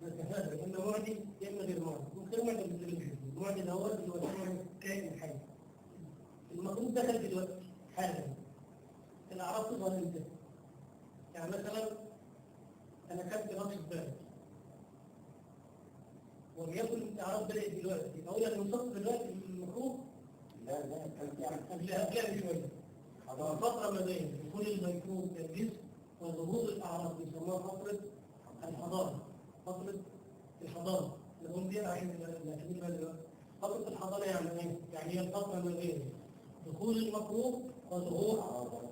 نتفادى يا اما معدي يا اما غير معدي. وغير معدي ما بنتكلمش فيه، المعدي ده هو اللي هو كائن حي. المفروض دخل دلوقتي حالا الاعراض تظهر امتى؟ يعني مثلا أنا كنت نقص بالك وليكن الأعراض بدأت دلوقتي أقول لك المصاب دلوقتي المفروض لا قبلها بشوية فترة ما بين دخول الميكروب في الجسم وظهور الأعراض بيسموها فترة الحضانة. فترة الحضانة اللي هم بيها عشان الأكاديمية دلوقتي فترة الحضانة يعني إيه؟ يعني هي الفترة ما بين دخول الميكروب وظهور الأعراض.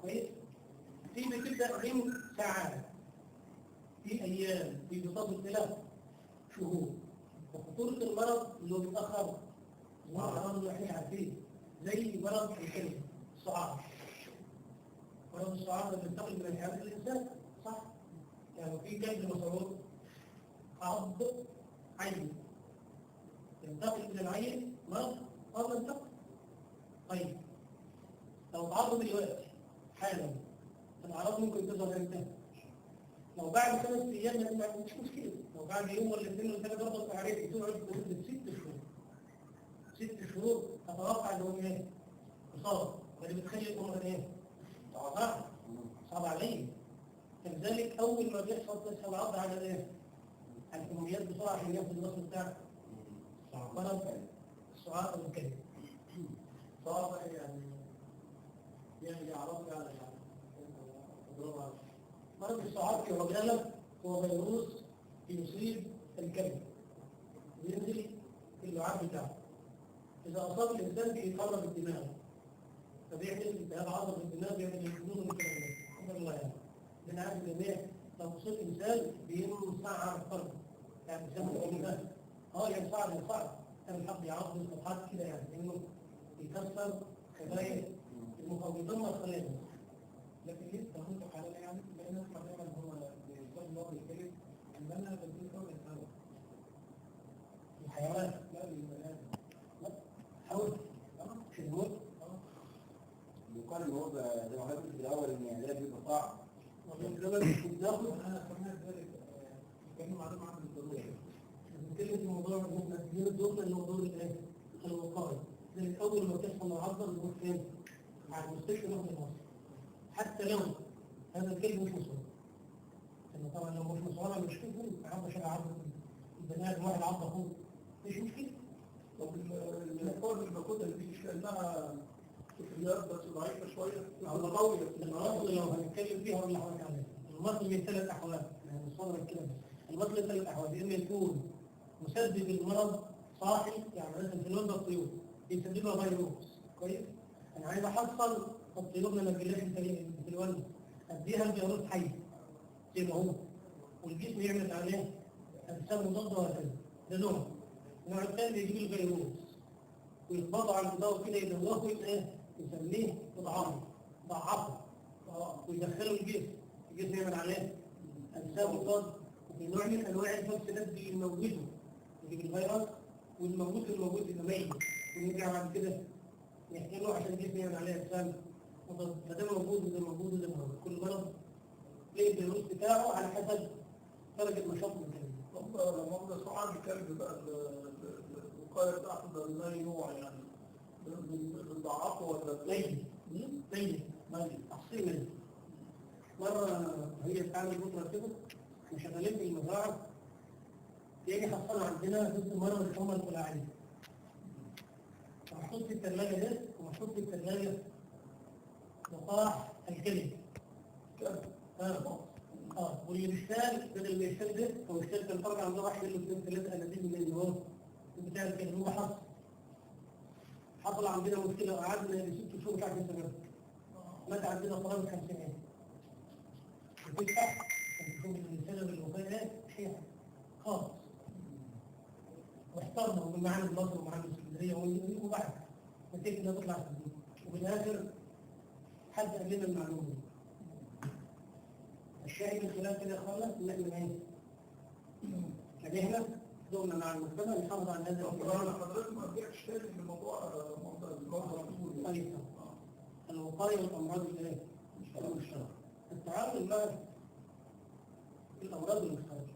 كويس؟ في بتبدأ من ساعات في أيام في بتصل إلى شهور. وخطورة المرض اللي هو بيتأخر المرض اللي احنا عارفين زي مرض الكلى الصعاب. مرض الصعاب اللي بينتقل من الحيوان للإنسان صح؟ يعني في كلب مسعود عض عين ينتقل إلى العين مرض أو ينتقل. طيب لو تعرض دلوقتي حالا الأعراض ممكن تظهر امتى؟ لو بعد 5 أيام ما عندكش مشكلة، لو بعد يوم ولا 2 ولا 3 برضه تعرف تقعد لمدة 6 شهور. 6 شهور أتوقع إن هو إيه؟ إصابة، واللي بتخلي الأمر إيه؟ صعب عليه. كذلك أول ما بيحصل تسهل العض على الإيه؟ على الكميات بسرعة عشان ياخد الوصف بتاعه. مرض السعار أو الكلى. صعب يعني أعراض على مرض السعار في الرجالة هو فيروس يصيب الكبد وينزل في اللعاب بتاعه. إذا أصاب الإنسان بيقرب الدماغ فبيعمل التهاب عضلي في الدماغ بيعمل الجنون والكلام ده. الحمد لله يعني. بنعرف الجميع لو أصيب إنسان بينصعر الفرد يعني بيسموه الدماغ. ينصعر كان الحق يعض الفتحات كده يعني إنه يكسر خلايا المقومات الخلايا. لكن لسه هم حاليا يعني لان احنا دايما هو بيستخدم لفظ الكلمه ان انا بدي كون الهواء الحيوان لا البني ادم لا حاول في الموت يقال ان هو زي ما قلت في الاول ان العلاج بيبقى صعب ومن زمان الداخل انا سمعت ذلك كانوا معلومه عن الضروره بنتكلم في موضوع ان احنا ندير الدور للموضوع الايه؟ الوقائي. لان اول ما تحصل معضل نروح فين؟ على المستشفى نروح لمصر. حتى لو هذا الكلب مش مصور. لأنه طبعا لو مش مصور مش كده عرض شرع عرض بني ادم واحد عض اخوه مش مشكله. طب الأفكار اللي باخدها دي مش كأنها سفريات بس ضعيفة شوية أو قوية. المصل لو هنتكلم فيها ولا حاجه عليها، المصل من ثلاث احوال، يعني الصدر كده المصل من ثلاث احوال، اما يكون مسبب المرض صاحي، يعني مثلا انفلونزا الطيور بيسببها فيروس كويس، انا عايز احصل الطيور ما نجيلهاش الانفلونزا، اديها الفيروس حي زي ما هو، والجسم يعمل عليه اجسام مضاده وهكذا، ده نوع. النوع الثاني يجيب الفيروس ويخبطوا على الضوء كده يدوخوا ايه؟ يسميه اضعافه ضعفه ويدخلوا الجسم يعمل عليه اجسام مضاده. وفي نوع من انواع الفوكسيدات بيموته، يجيب الفيروس والموجود يبقى ميت، ونرجع بعد كده يحتاجوه عشان الجسم يعمل عليه اجسام مضاده. فده موجود وده موجود وده موجود، كل مرض ليه الفيروس بتاعه على حسب درجه نشاط الكلب. طب لما أبدأ سؤال الكلب بقى الوقاية بتاعته ده زي نوع يعني بنضعفه ولا ميت تحصيل ميت. مرة هي بتعمل بكرة كده احنا شغالين في المزرعة، تيجي حصلنا عندنا ضد مرض الحمى القلاعية، محطوط في الثلاجة ده ومحطوط في الثلاجة لقاح الكلب. واللي بيشتغل بدل ما يشتغل ده هو يشتغل كان فرق عنده واحد له 2-3 انابيب من اللي هو بتاع الكلب. هو حصل عندنا مشكلة وقعدنا ل6 شهور مش عارفين نستمر. مات عندنا قرابة 50 عام. بتفتح بتشوف السبب الوفاة شيء خالص. واحترنا ومن معانا مصر ومعانا اسكندرية وبعد نتيجة تطلع في الدين. وفي الآخر حد قال لنا المعلومة دي. الشاهد من خلال كده خالص ان احنا ايه؟ احنا دورنا مع المجتمع نحافظ على هذا أنا حضرتك ما رجعتش تاني لموضوع طيب الوقاية والأمراض الايه؟ المشتركة. التعامل مع الأمراض المشتركة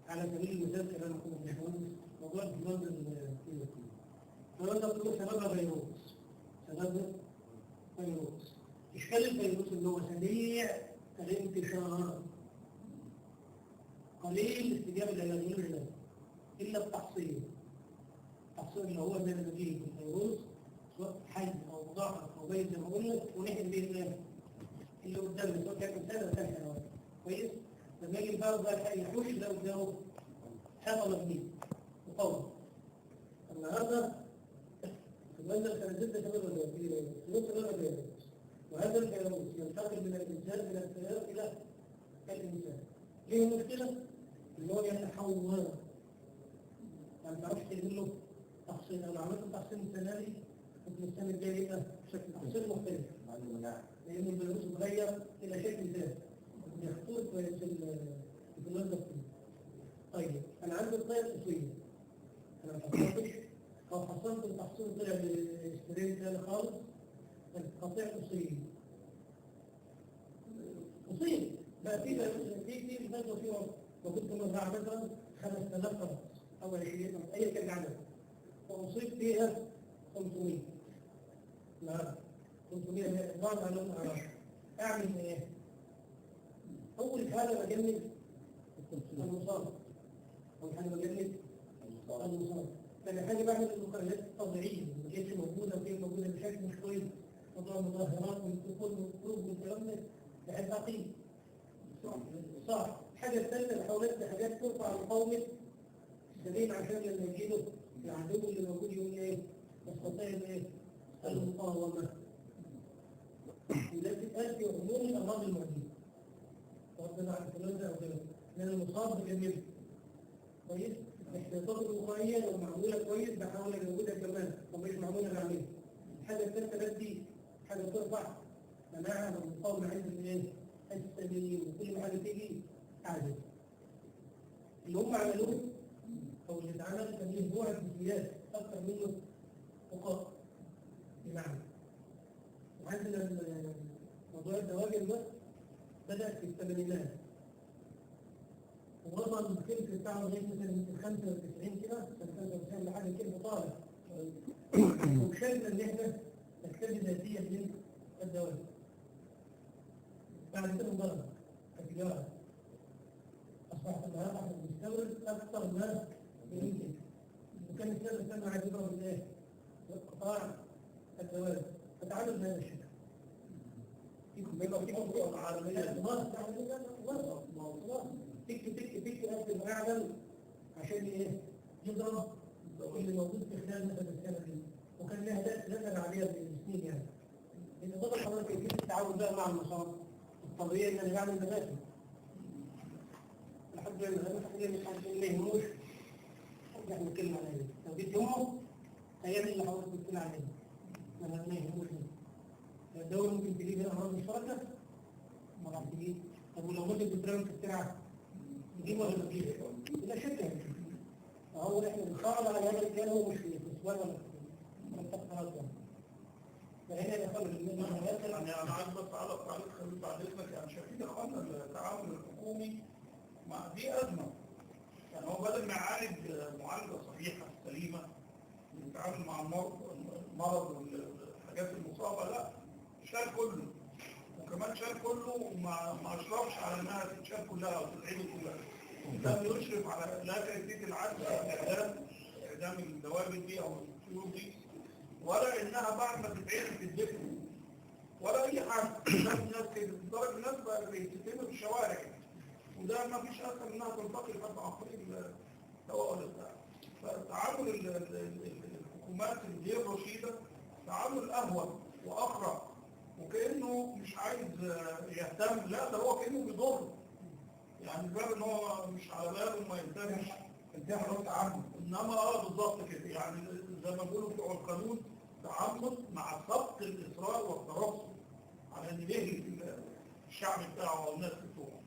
على سبيل المثال كما نقول باشمهندس موضوع الانفلونزا الطيور. الانفلونزا الطيور سببها فيروس. إشكال الفيروس اللي هو سريع الانتشار، قليل الاستجابة للعلاج إلا التحصيل. التحصيل اللي هو زي ما بيجي الفيروس سواء حي أو مضاعف أو بيت زي ما قلنا، ونحن بين اللي قدامنا سواء كان إنسان أو كان حيوان. كويس؟ لما يجي الفيروس ده يحوش ده قدامه حصل جديد وقوي. النهارده الانفلونزا الخنازير ده سبب الفيروس، وهذا الفيروس ينتقل من الانسان الى الطيور الى الانسان. ليه المشكله؟ اللي هو يتحول، ما تعرفش تعمل له تحصيل. لو عملت تحصيل السنه دي ممكن السنه الجايه يبقى بشكل تحصيل مختلف، لان الفيروس اتغير الى شكل ثاني يختلط في الانفلونزا الطيور. طيب انا عندي الطير اصليه، انا ما حصلتش او حصلت التحصيل طلع بسترين ثاني خالص، قطيع أصيل بقى في برضه في وكنت مزرعة مثلا 5000 فرد أو 20 أي كان عدد، وأصيب فيها 500. نعم 500 إضرار على الأعراض. أعمل إيه؟ أول حاجة بجنب المصاب، أول حاجة بجنب المصاب. ثاني حاجة بعمل المخرجات الطبيعية ما كانتش موجودة وكانت موجودة بشكل مش كويس، موضوع المظاهرات والدخول والخروج والكلام ده بحب عقيم. صح. الحاجة الثالثة حاولت حاجات ترفع مقاومة السليم عشان لما يجيله العدو اللي موجود يقول ايه؟ يستطيع ايه؟ المقاومة. التي تؤدي عموم الأمراض المعدية. ربنا عن الفلوزة أو غيره. لأن المصاب بجميله. كويس؟ الاحتياطات الوقائية لو معمولة كويس بحاول أجودها كمان، ومش معمولة بعملها. الحاجة الثالثة بدي حاجة ترفع مناعة ومقاومة عند الايه؟ السليم، وكل ما حاجة تيجي أعجب. اللي هم عملوه أو اللي اتعمل كان له بعد بزيادة أكثر منه وقائي. بمعنى وعندنا موضوع الدواجن ده بدأ في الثمانينات. ووصل الكلف بتاعه لغايه مثلا 95 كده، سنه 95 لحد كلف طالع. وشايف ان احنا نكتفي ذاتيا من الدواجن. بعد كده انضرب التجاره. اصبحت النهارده احنا بنستورد اكثر ما يمكن وكان الإنسان عايز يضرب الإيه؟ القطاع الزواج فتعالوا بهذا الشكل. يبقى في موضوع عالمية تك أنت أعلم عشان إيه؟ يضرب اللي موجود في خلال مثلا السنة دي وكان لها لازم عليها بالسنين يعني. بالإضافة لحضرتك كيفية التعاون بقى مع المصادر الطبيعي إن أنا بعمل مناسب. لحد ما يهموش نحن نتكلم عليه لو جيت يومه هيعمل اللي حضرتك بتتكلم عليه ما يهموش الدولة ممكن تجيب هنا أمراض مشتركة ما راح تجيب. طب ولو مدة بترمي في السرعة تجيب ولا ما تجيب؟ لا شك يعني فهو احنا بنصعد على هذا الكلام هو مش في الاسبوع ولا في التقرارات يعني. فهنا يقول يعني أنا عايز بس أعلق عليك خليل بعد إذنك. يعني شايفين يا إخوانا التعامل الحكومي مع دي أزمة. يعني هو بدل ما يعالج معالجة صحيحة سليمة يتعامل مع المرض والحاجات المصابة، لا شال كله، وكمان شال كله وما أشرفش على إنها تتشال كلها أو تتعمل كلها. لم يشرف على لا كيفية العدل إعدام الدواب دي أو الطيور دي، ولا إنها بعد ما تتعمل تتدفن ولا أي حاجة. الناس كده لدرجة الناس بقى بيتسموا في الشوارع، وده ما فيش أسهل إنها تنتقل حتى عن طريق الهواء ولا بتاع. فتعامل الحكومات الغير رشيدة تعامل أهون وأقرب، وكأنه مش عايز يهتم، لا ده هو كأنه بيضر. يعني باب ان هو مش على باله ما ينتبهش انتهى له تعمد، انما بالظبط كده. يعني زي ما بيقولوا بتوع القانون تعمد مع سبق الاصرار والترصد على ان يهلك الشعب بتاعه او الناس بتوعه.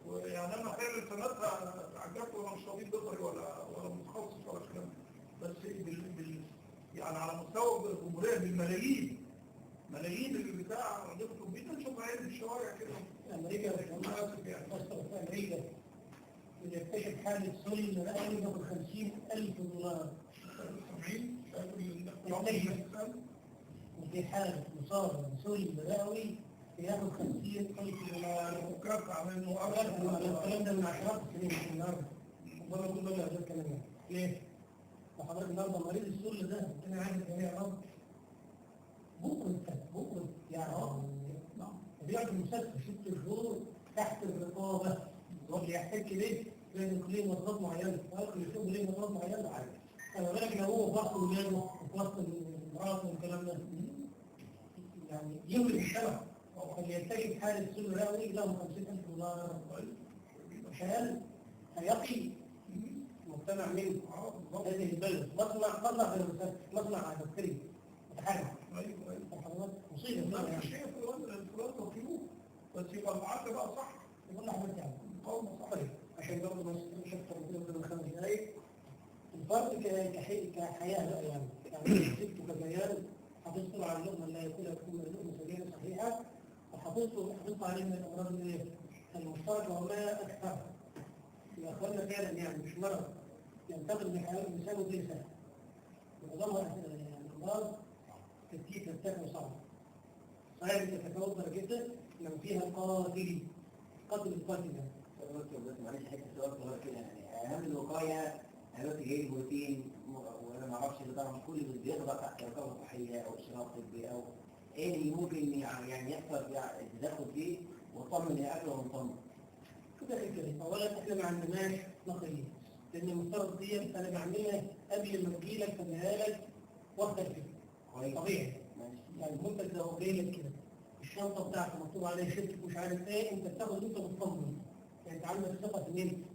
ويعني انا فعلا سنتها عجبت وانا مش طبيب بيطري ولا متخصص ولا كلام، بس يعني على مستوى الجمهوريه بالملايين ملايين اللي بتاع دكتور بينا نشوفها هنا في الشوارع كده. أمريكا مناسب يعني. في أمريكا اللي يكتشف حالة سوري رأي ياخد $50,000 وفي حالة مصابة سوري رأوي ياخد $50,000. وكانت عامل الكلام ده من عشرات السنين في النهارده. وأنا أقول له هذا الكلام ده ليه؟ وحضرتك النهارده مريض السوري ده أنا عارف جميع رب بكرة يعني بيقعد في المستشفى 6 شهور تحت الرقابة. واللي يحتاج ليه؟ لازم يكون ليه مضادات معينة، ويدخل يشوف ليه مضادات معينة عادي. فما بالك لو هو في وسط ولاده وفي وسط مراته والكلام ده يعني يملك الشرع. اللي يرتكب حالة سن رئوي له $50,000 عشان هيقي مجتمع منه هذه البلد مصنع في المستشفى، مصنع عسكري متحرك. مصيبة ما فيش شيء في الانفلونزا وكيلو، بس يبقى المعادلة بقى صح. يقول لك عملت يعني مقاومة صح. عشان برضه مش أكثر من 5 دقايق. الفرق كحياة بقى يعني سبته كبيان حافظت له على اللقمة اللي يأكلها تكون لقمة سليمة صحيحة، وحافظت عليه من الأمراض المشتركة وما أكثر. يا أخوانا فعلا يعني مش مرض ينتقل من حيوان الإنسان وغير سهل. معظمها الأمراض تفكيك تفتح وصعب. صحيح تتوفر جدا لو فيها قتل القاتل ده. معلش حته سؤال صغير كده، يعني اهم الوقايه دلوقتي جاي بروتين وانا ما اعرفش ده طبعا كل اللي بيخضع تحت رقابه صحيه او اشراف طبي او ايه اللي ممكن يعني يحصل التدخل فيه وطمن الاكل ومطمن. كده اولا احنا ما عندناش نقيه، لان المفترض دي انا بعملها قبل ما اجي لك اديها لك وافضل كده طبيعي. يعني المنتج لو جاي لك كده الشنطه بتاعتك مكتوب عليها شركه مش عارف ايه، انت بتاخد انت مطمن، يعني انت عندك ثقه في مين؟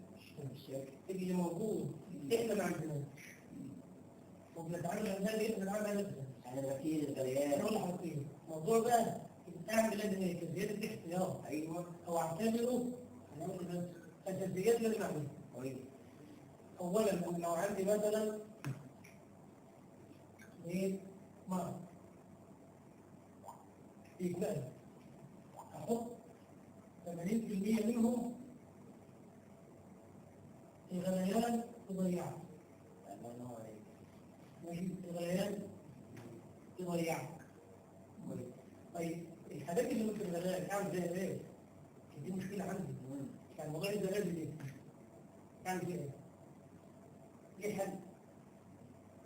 اللي موجود احنا ما عندناش وبنتعامل هذه بنتعامل نفسها. انا بكير الغليان اقول لحضرتك موضوع بقى بتعمل لازم هيك زياده احتياط. ايوه او اعتبره هنعمل بس اساسيات لازم اعملها. كويس. اولا انا لو عندي مثلا مرض يتنقل احط 80% منهم في غليان تضيعه. الله ينور عليك. ماشي، في غليان تضيعه. طيب الحاجات اللي ممكن الغليان اعمل زي ايه؟ دي مشكله عندي. يعني موضوع الزلازل دي اعمل فيها ايه؟ ليه حل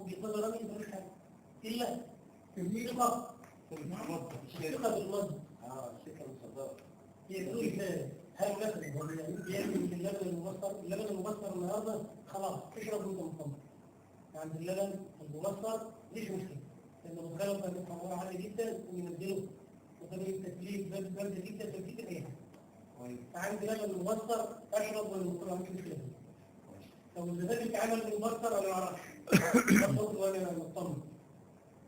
وجهة نظر رامي ملوش حل إلا الثقة الثقة بالمصدر السكه والصداقه. هي تقول مثال هل مثلا هو بيعمل في اللبن المبستر، اللبن المبستر النهارده خلاص تشرب وانت مطمن. يعني اللبن المبستر ليش مشكله؟ لانه متغلط من حراره عاليه جدا وينزله وطريقه التكليف بارده جدا تنتج اي حاجه. فعندي لبن مبستر اشرب ولا ما عنديش مشكله. لو الزبادي بيتعمل بالمبستر انا ما اعرفش. برضه وانا مطمن.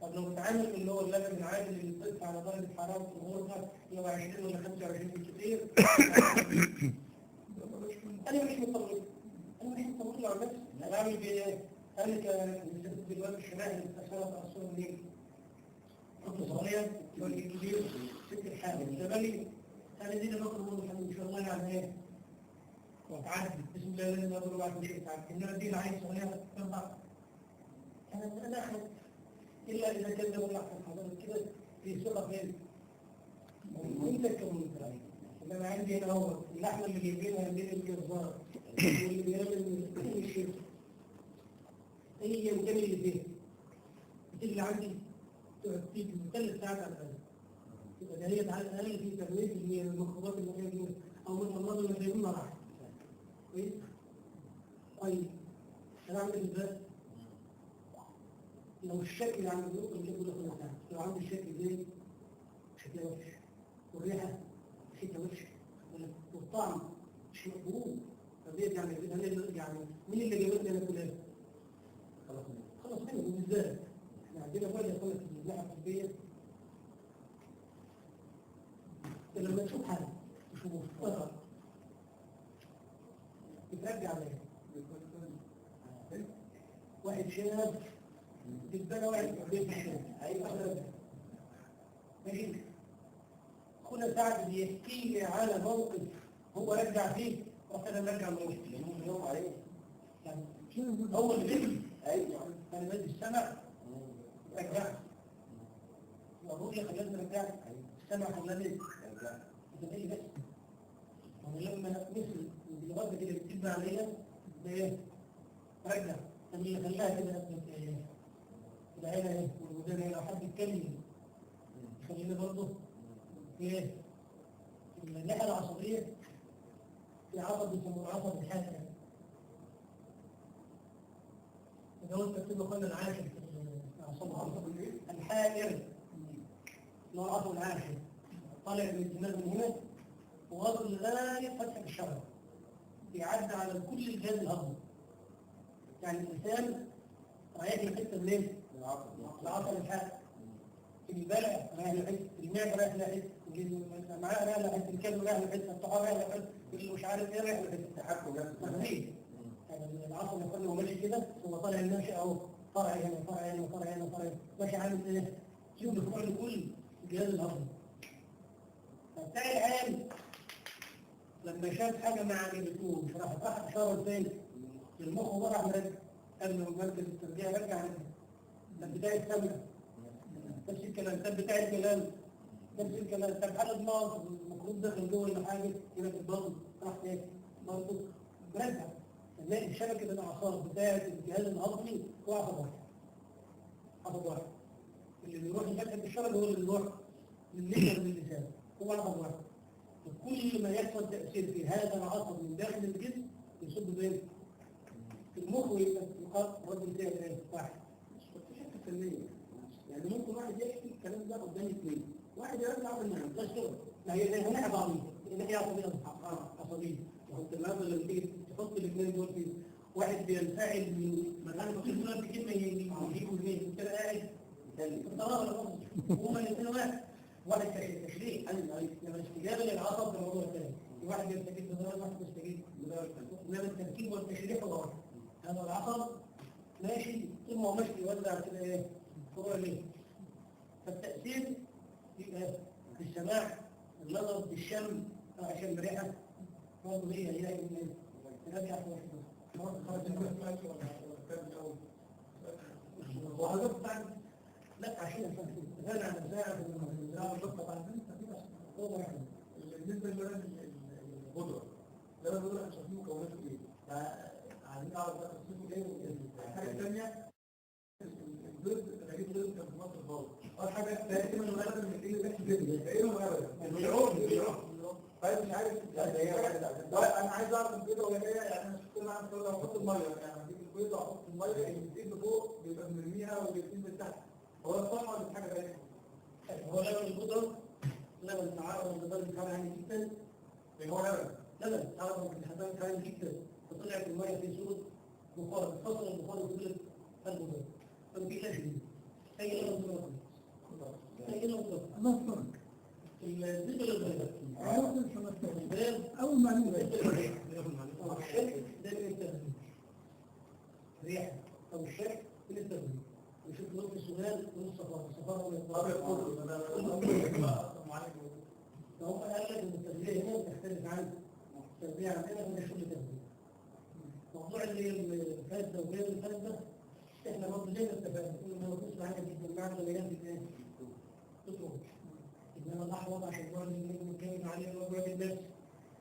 طب لو بتعامل اللي هو اللبن العادي اللي بيطلع على درجه حراره الغرفه اللي هو 20 ولا 25 بالكثير انا مش مطمن. انا مش مطمن على نفسي. انا بعمل بايه؟ انا دلوقتي الشمال اللي بتحصل في اصول الليل. كنت صغير يقول لي كبير ست الحاجه زمالي انا دي اللي باكل منه ان شاء الله يعني ايه؟ وتعدي بسم الله الذي لا يضر مع اسمه شيء تعدي انما دي العين صغيره تنفع. انا اخذ إلا إذا كان له لحظة حضرتك كده في ثقة فين؟ وأنت كمنتج. أنا عندي هنا هو اللحمة اللي جايبينها من الجزار واللي بيعمل كل شيء. هي المكان اللي فيه. بتيجي عندي تيجي 3 ساعات على الأقل. يبقى ده هي على الأقل في تغليف اللي هي المخبوزات اللي هي دي أو من الله اللي جايبينها راح. كويس؟ طيب أنا أعمل إزاي؟ لو الشكل عند النقطة اللي كده كل سنة لو عند الشكل زي شكله وحش والريحة ريحتها وحش والطعم مش مقبول فديت يعني مين اللي جابت لنا كل هذا؟ خلاص منه بالذات احنا عندنا وجه يقول لك الناحية الطبية لما تشوف حاجة تشوف فرق بترجع عليها واحد شاب تتبنى واحد بيت الشام ايوه ماشي اخونا سعد بيحكي لي على موقف هو رجع فيه واحنا نرجع موقف يوم عليه يعني هو اللي بيجي ايوه انا بدي السمع رجع الرؤيا خلاني رجع السمع خلاني رجع انت ايه بس ولما مثل اللغات كده بتبنى عليها بايه رجع اللي خلاها كده العيلة ايه والمدير لو حد يتكلم خلينا برضه في الناحية العصبية في عصب بيسموه عصب الحاسة إذا قلت تكتب له قلنا العاشر عصب الحائر اللي هو العصب العاشر طالع من الدماغ من هنا وواصل لغاية فتح الشرج بيعدي على كل الجهاز الهضمي يعني الإنسان رايح الحته منين؟ العصب الحاد البلع رايح لحته المعده رايح لحته معاه رايح لحته الكلب رايح لحته الطعام رايح لحته اللي مش عارف ايه رايح لحته التحكم نفسه يعني العصب يكون هو ماشي كده هو طالع الناشئ اهو فرع هنا فرع هنا فرع هنا فرع هنا ماشي عامل ايه؟ شوف بيخرج لكل الجهاز الهضمي فبتاع العام لما شاف حاجه ما عجبتوش راح اشاره فين؟ المخ وراح مركز قال له مركز التربيه رجع ده بدايه السمع نفس الكلام ده بتاع الكلام نفس الكلام طب حاجه دماغ المفروض داخل جوه ولا حاجه كده في البطن راح ايه برضه مرجع نلاقي شبكه الاعصاب بتاعه الجهاز الهضمي هو عصب واحد اللي بيروح لفتحه الشبكه هو اللي بيروح لللسان واللسان هو عصب واحد كل ما يحصل تاثير في هذا العصب من داخل الجسم يصب بين المخ ويبقى رد فعل واحد مش حته فنيه يعني ممكن واحد يحكي الكلام ده قدام اثنين واحد يرجع على الناس ده شغل لا هي ناحيه بعضيه ناحيه عصبيه وانت النهارده لما تيجي تحط الاثنين دول في واحد بينفعل من مكان بسيط في كلمه يجيبوا اثنين انت قاعد هما الاثنين واحد تشريح لما استجابه للعصب ده موضوع ثاني واحد يستجيب بدرجه واحد يستجيب بدرجه انما التركيب والتشريح هو واحد هذا العصب ماشي ثم هو ماشي يوزع كده ايه فروع ليه فالتأثير يبقى بالسماع النظر بالشم او عشان بريحه برضه هي ترجع في وحضرتك بعد لا عشان غنى عن ساعه من المزرعه والبطه بعد هو واحد بالنسبه للغدره ده الغدره مش عارفين مكوناته ايه عايزين نعرف بقى قصته ايه مصر خالص. أول حاجة دائما وأبدا من اللي بيحكي كده دائما وأبدا اليوم طيب مش عارف يعني انا عايز اعرف البيضه وهي جايه يعني انا شفت معاها كده احط الميه يعني اجيب البيضه احط الميه اللي بتقل فوق بيبقى مرميها واللي بتنزل تحت هو الصح ولا حاجه ثانيه؟ هو لبن البودرة لبن تعرض لدرجة حرارة عالية جدا. هو لبن تعرض لدرجة عالية جدا فطلعت المية في صورة بخار، فصل البخار وكل البودرة. فما فيش أشياء أي لبن بودرة أي لبن بودرة. مصر الزيت البيضاء عرفت شو البيض أول معلومة أو الشرك دائما يستخدم ريحة أو الشرك بنستخدم نشوف نص السودان ونص صفار فهم قال لك ان التغذيه هنا بتختلف عن التغذيه عندنا من شغل تغذيه. موضوع اللي الفاسده وغير الفاسده احنا برضه زي ما اتفقنا ان لو كنت معانا جدا مع الغليان في الايه؟ تطلب. انما الاحوط عشان نقعد نتكلم عليه موضوع الناس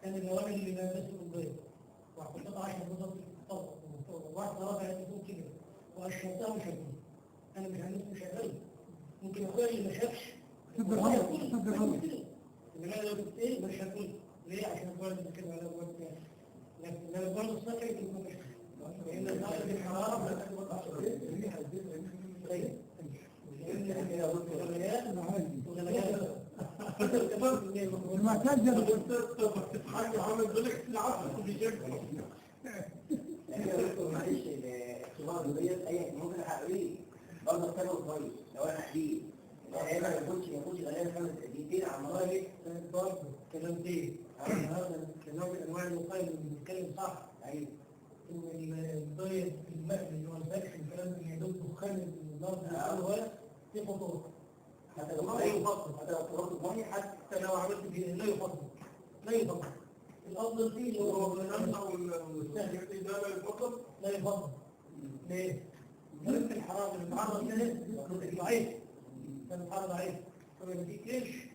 كان النوامل اللي لابسه البيض وحطيتها 10 بيضات طبق واحده رافعه تكون كده واشرتها مش هتكون. انا مش عارف مش هقبل ممكن اخويا اللي ما شافش صدق الله انما لو كنت ايه مش هقول ليه عشان الولد بتكلم على الولد يعني لكن لو الولد الصحي يمكن مش لان درجه الحراره لا تتوقع طيب المعتاد حاجه عامل بالك العصر في شكل معلش الاختبار ديت اي ممكن احققيه برضه اختبره كويس لو انا حديد يعني ما ياخدش غالبا 5 دقيقتين على المراجع برضه كلام دي هذا كنوع من انواع الوقايه اللي بنتكلم صح ايوه ان البيض المقلي والفاكس الكلام اللي يدوب دخان النار ده في خطوره حتى لو لا يفضل حتى لو قررت الميه حتى لو عملت كده لا يفضل لا يفضل الافضل فيه اللي هو الأمنة والسهل ده لا يفضل لا يفضل ليه؟ درجة الحرارة اللي بتعرض لها ضعيف كان الحرارة ضعيف فما بتجيش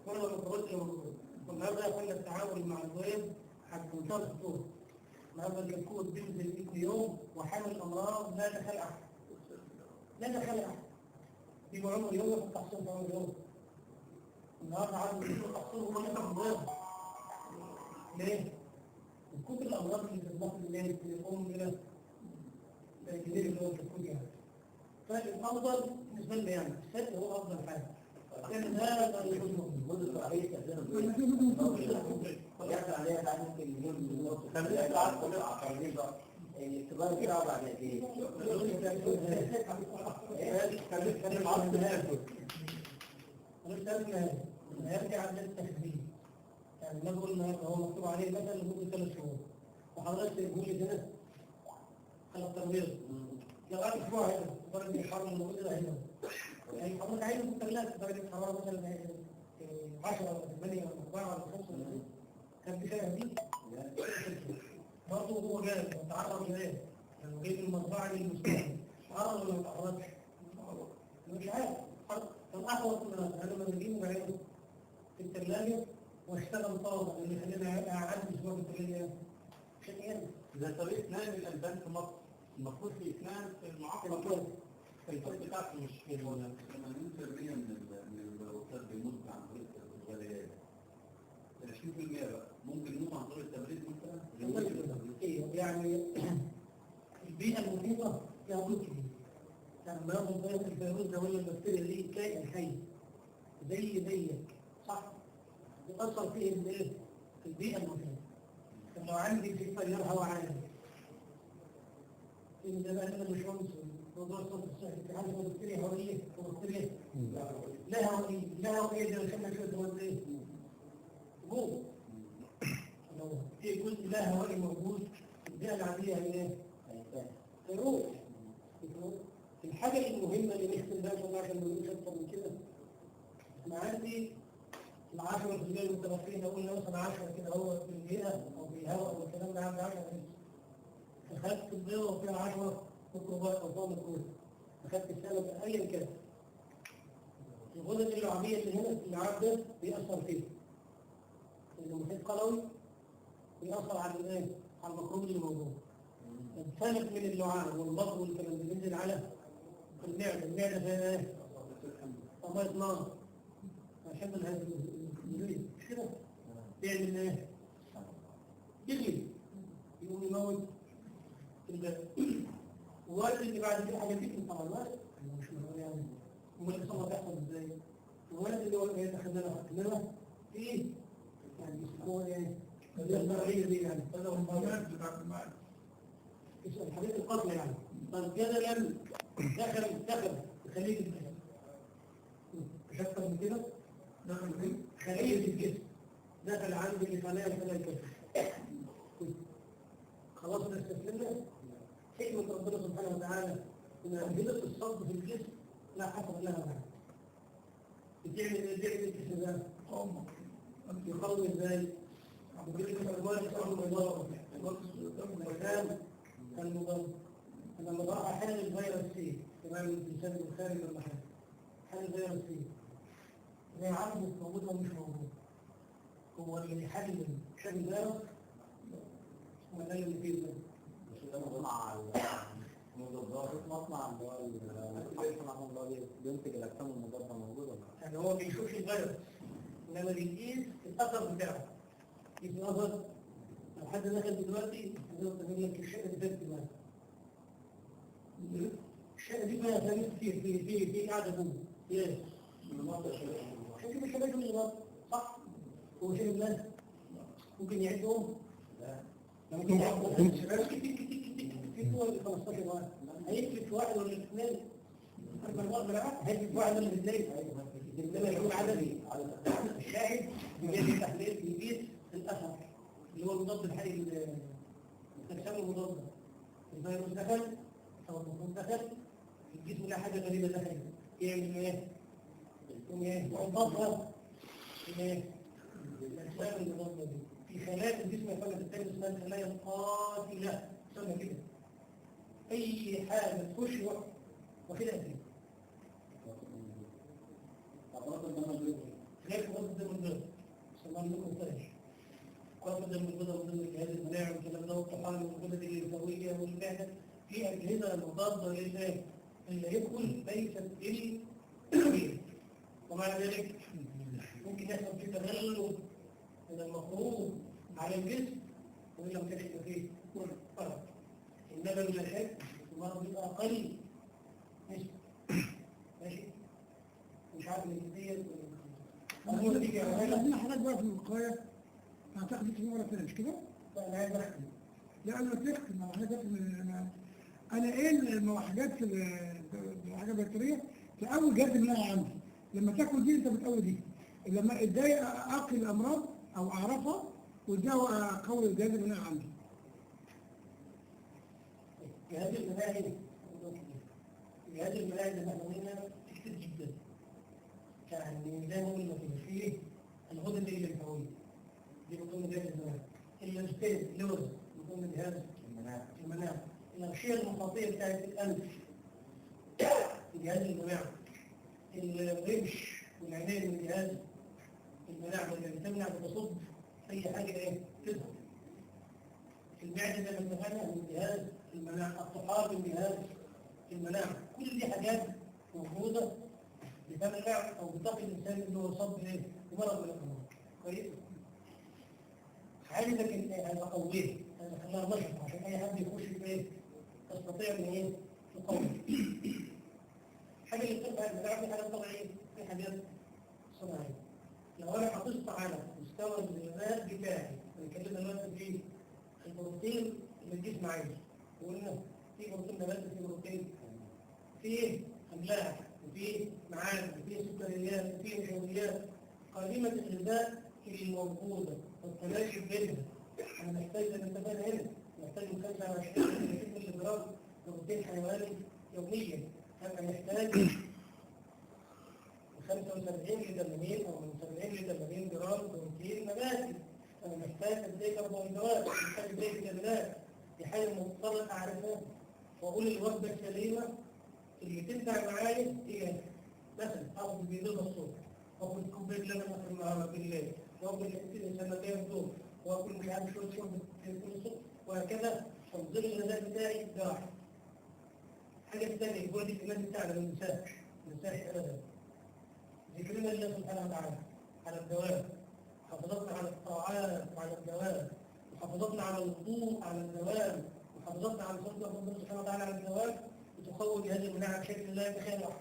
كل ما ترد والنهارده يقول التعامل مع البيض هتنتظر الخطوره النهارده الكتكوت بينزل 100 يوم وحامل امراض لا تخلع احد لا تخلع احد دي عمر يوم في التحصيل في عمر يوم النهارده عدد التحصيل هو اللي ياخد بيض ليه؟ من كتر الامراض اللي بتتنقل اللي هي الام الى الجديد اللي هو الكتكوت يعني فالافضل بالنسبه لنا يعني الست هو افضل حاجه لان هذا يجوز المده الصحيه تستخدم يحصل عليها بعد ممكن يجيب بالظبط الاختبار بتاعه بعد قد ايه؟ هيرجع للتخدير يعني نقول النهارده هو مكتوب عليه مثلا لمده 3 شهور وحضرتك تقول لي كده على التربيط لو قعد اسبوع هنا درجه الحراره الموجوده هنا يعني حضرتك عايز في الثلاجه درجه الحراره مثلا 10 ولا 8 ولا 4 ولا 5 كان كفايه دي برضه هو جاي تعرض لايه؟ لو جاي من المزرعه للمستقبل تعرض ولا ما تعرضش؟ مش عارف فالاحوط انا لما بجيبه بعينه في الثلاجه واشتغل طاوله اللي خلينا اعدي اسبوع في الثلاجه عشان يعني إذا طريقة نقل الألبان في مصر المفروض في إثنان في المعقل في الفرق بتاعته مش في 80% من الروتات بيموت عن طريق الغليان 20% بقى ممكن يموت عن طريق التبريد مثلا يعني البيئة المحيطة فيها ضوء كبير يعني ما ياخد بالك الفيروس ده ولا البكتيريا دي كائن حي زيك صح؟ بيأثر فيه الايه؟ في البيئة المحيطة لو عندي في تيار هواء عالي إن ده بقى أنا مش عنصر موضوع الصوت الصحي في حاجة بكتيريا هوائية وبكتيريا لا هوائية ده يسمى شوية هوائية جوه لو في جزء لا هوائي موجود البيئة العادية هي ايه؟ هيروح الحاجة المهمة اللي نختم بها عشان ما نقولش أكتر من كده أنا عندي ال10% المتبقين أقول مثلا 10 كده هو في البيئة أو في الهواء أو الكلام ده عندي 10 أخذت البيضة وفيها 10 ميكروبات أو فوق ميكروب أخذت السمك أيا كان الغدد اللعابية اللي هنا في اللعاب ده بيأثر فيه المحيط قلوي بيأثر على الايه؟ على الميكروب اللي موجود السمك من اللعاب والبط والكلام ده بينزل على المعدة فيها ايه؟ طماط نار عشان الهزيل مش كده؟ بيعمل ايه؟ يجري يقوم يموت الوالد اللي بعد كده حاجه تكتب طبعا الوالد مش مهم يعني امال الاصابه تحصل ازاي؟ الولد اللي هو يتخذلها ايه؟ يعني يسموه ايه؟ الزرعيه دي يعني هذا هو المواد بتاعت المال الحاجات القاتله يعني طب جدلا دخل في خليه الجسم مش اكتر من كده دخل في خليه الجسم دخل عندي خلايا الجسم خلاص انا استسلمنا حكمه ربنا سبحانه وتعالى ان انزله الصد في الجسم لا حصر لها بعد بتعمل الجسم ده يقوي ازاي؟ بيجي الاموال يصاب المضاد المكان المضاد لما راح حل الفيروس سي تمام الانسان الخارج من المحل حل الفيروس سي زي عارف موجود ولا مش موجود هو اللي يحلل شكل الفيروس ولا اللي فيه ده مش ده مصنع المضادات مصنع اللي هو بينتج الاجسام المضاده موجود ولا يعني هو بيشوفش الفيروس انما بيقيس الاثر بتاعه يقيس الاثر لو حد دخل دلوقتي يقول لك الشقه دي فاتت دلوقتي الشقه دي فيها ثانيات كتير في قاعده جوه ايه؟ عشان كده الشباب من الغلط صح؟ هو شيء بلاد ممكن يعدهم؟ لا ممكن يعدهم شباب كتير في فوق ال 15 واحد هيكفي واحد ولا اثنين هيكفي واحد ولا اثنين لما يكون عددي الشاهد بيجي تحليل بيقيس الاثر اللي هو المضاد الحي الاجسام المضاده الفيروس دخل او المفروض دخل في الجسم لا حاجه غريبه دخلت يعمل ايه؟ يقوم ايه؟ يعضها ايه؟ الاجسام المضاده دي في خلايا الجسم يفرق الثاني اسمها الخلايا القاتله تسمى كده اي حاجه تخش وكده فيه عضلات الدم البيضاء غير قوات الدم البيضاء سماه لكم فرش قوات الدم البيضاء وضمن الجهاز المناعي والكلام ده والطحال والغدد الليمفاويه والمعده في اجهزه مضاده للإيه؟ اللي يدخل ليست بالكبير ومع ذلك ممكن يحصل في تغلب من المفروض على الجسم وان لم تكن فيه فرق انما بلا شك المرض بيبقى اقل نسبه ماشي مش عارف الجدية عندنا حاجات بقى في الوقاية أعتقد في مرة ثانية مش كده؟ لا أنا عايز أختم لا أنا تختم أنا حاجات أنا إيه الحاجات حاجة بكتيرية تقوي جهاز المناعة عندي لما تاكل دي أنت بتقوي دي لما إزاي أقي الأمراض أو أعرفها وإزاي أقوي جهاز المناعة عندي جهاز المناعي جهاز المناعي اللي احنا قلنا كتير جدا يعني زي ما قلنا كده فيه الغدد الليمفاويه دي من ضمن جهاز المناعه الاستاذ لوز من ضمن جهاز المناعه الاغشيه المخاطيه بتاعت الانف جهاز المناعه الرمش والعينين من جهاز المناعه اللي بتمنع بتصد اي حاجه ايه تظهر المعده زي ما اتفقنا من جهاز المناعه الطحال من جهاز المناعه كل دي حاجات موجوده بتمنع او بتقي الانسان انه يصاب بمرض من الامراض كويس عايزك انا اقويه انا خليها نشط عشان اي حد يخش في ايه تستطيع ان ايه تقوي الحاجه اللي بتبقى المناعه دي حاجه طبيعيه في حاجات صناعيه لو انا حافظت على مستوى الغذاء بتاعي بنتكلم دلوقتي في البروتين اللي الجسم عايزه وقلنا في بروتين نباتي في بروتين في املاح وفي معادن وفي سكريات وفي نشويات قائمه الغذاء الموجوده والتناسب بينها انا محتاج زي ما اتفقنا هنا محتاج من 25 ل 30 ملي جرام بروتين حيواني يوميا انا محتاج 75 ل 80 او من 70 ل 80 جرام بروتين نباتي انا محتاج قد ايه كربوهيدرات محتاج قد ايه فيتامينات دي حاجه مضطر اعرفها واقول الوجبه السليمه اللي تنفع معايا هي مثلا اخذ بيض الصبح واخذ كوبايه لبن اخر النهار بالليل واخذ حتتين سنتين دول واكل مش عارف شويه شرب كل الصبح وهكذا تنظيم الغذاء بتاعي ده واحد الحاجة الثانية هو الإيمان بتاعنا ما ننساش أبدا. ذكرنا لله سبحانه وتعالى على الدوام، حفظتنا على الطاعات وعلى الدوام، وحفظتنا على الوضوء على الدوام، وحفظتنا على صدق ربنا سبحانه وتعالى على الدوام، وتقوي بهذه المناعة بشكل لا يتخيل واحد.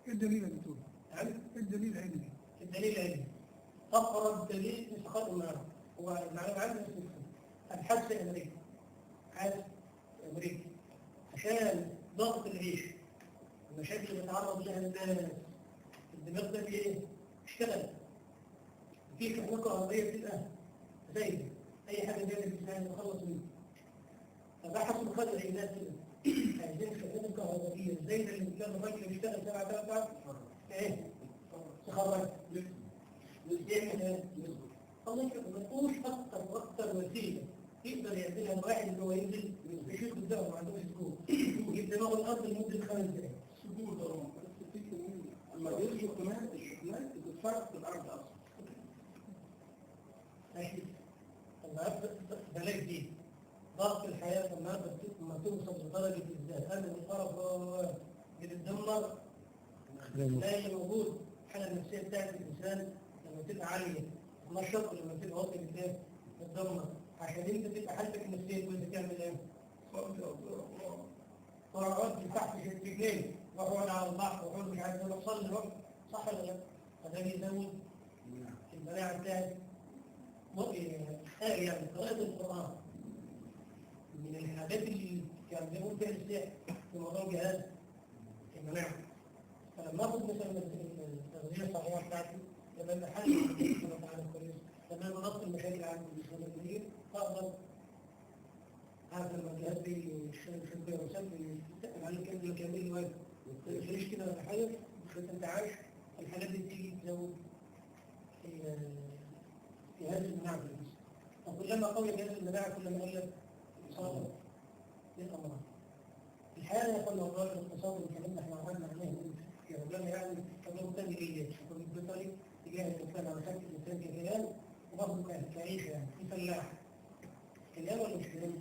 ايه الدليل يا دكتور؟ نعم؟ ايه الدليل العلمي؟ الدليل العلمي. أقرب دليل لسقاط النار هو المعلومة عنه الحبس الأمريكي. حبس أمريكي عشان ضغط العيش، المشاكل اللي بيتعرض لها الناس، الدماغ ده ايه؟ اشتغل. في كهرباء كهربائية بتبقى زايدة، أي حاجة زايدة بتساعد نخلص منها. فبحثوا خلق الناس كده. عايزين الكهرباء الكهربائية الزايدة اللي بتلاقي الراجل بيشتغل 7 ساعات ايه؟ تخرج. يعمل ايه؟ الله يكرمك، ما تقولش أكتر وسيلة يقدر يعملها الواحد اللي هو ينزل يشوف قدامه ما عندوش سكون. يجيب دماغه الأرض لمدة 5 دقايق. سجود طبعا. بس الفكرة إن لما بيرجع كمان الشحنات بتتفرق في الأرض أصلا. ماشي. النهارده بلاش دي. ضغط الحياة النهارده لما توصل لدرجة الذهان والطرف بتتدمر، تلاقي موجود الحالة النفسية بتاعت الإنسان لما تبقى عالية تنشط، ولما تبقى واطية بتتدمر. عشان أنت تبقى حالتك النفسية كويسة تعمل إيه؟ تقعد تحت في رجلين، واقعد على البحر، واقعد مش عارف ايه، صلي وقت، صح ولا لا؟ فده بيزود المناعة بتاعت يعني قراءة القرآن من الحاجات اللي كان بيقول فيها السحر في موضوع جهاز المناعة. فلما اخذ مثلا التغذية الصحيحة بتاعتي لما ابقى حل سبحانه وتعالى كويس، لما ابقى نص المشاكل عندي بالنسبة لي اقدر عارف لما الجهاز بيشتغل في الفيروسات بيتقل عليه كامل كامل واجب، ما تشتريش كده ولا حاجة، بس انت عايش الحاجات دي بتيجي تزود جهاز المناعة في الجسم. وكلما قوي جهاز المناعة كلما قلت الإصابة للأمراض. الحقيقة يا اخوانا موضوع الاقتصاد اللي اتكلمنا احنا عملنا عليه في ربنا يعني كان تاني جيد يكون بطري تجاه الإنسان على شكل الإنسان ككيان وبرضه كعيش يعني في فلاح. كيان ولا مش كيان؟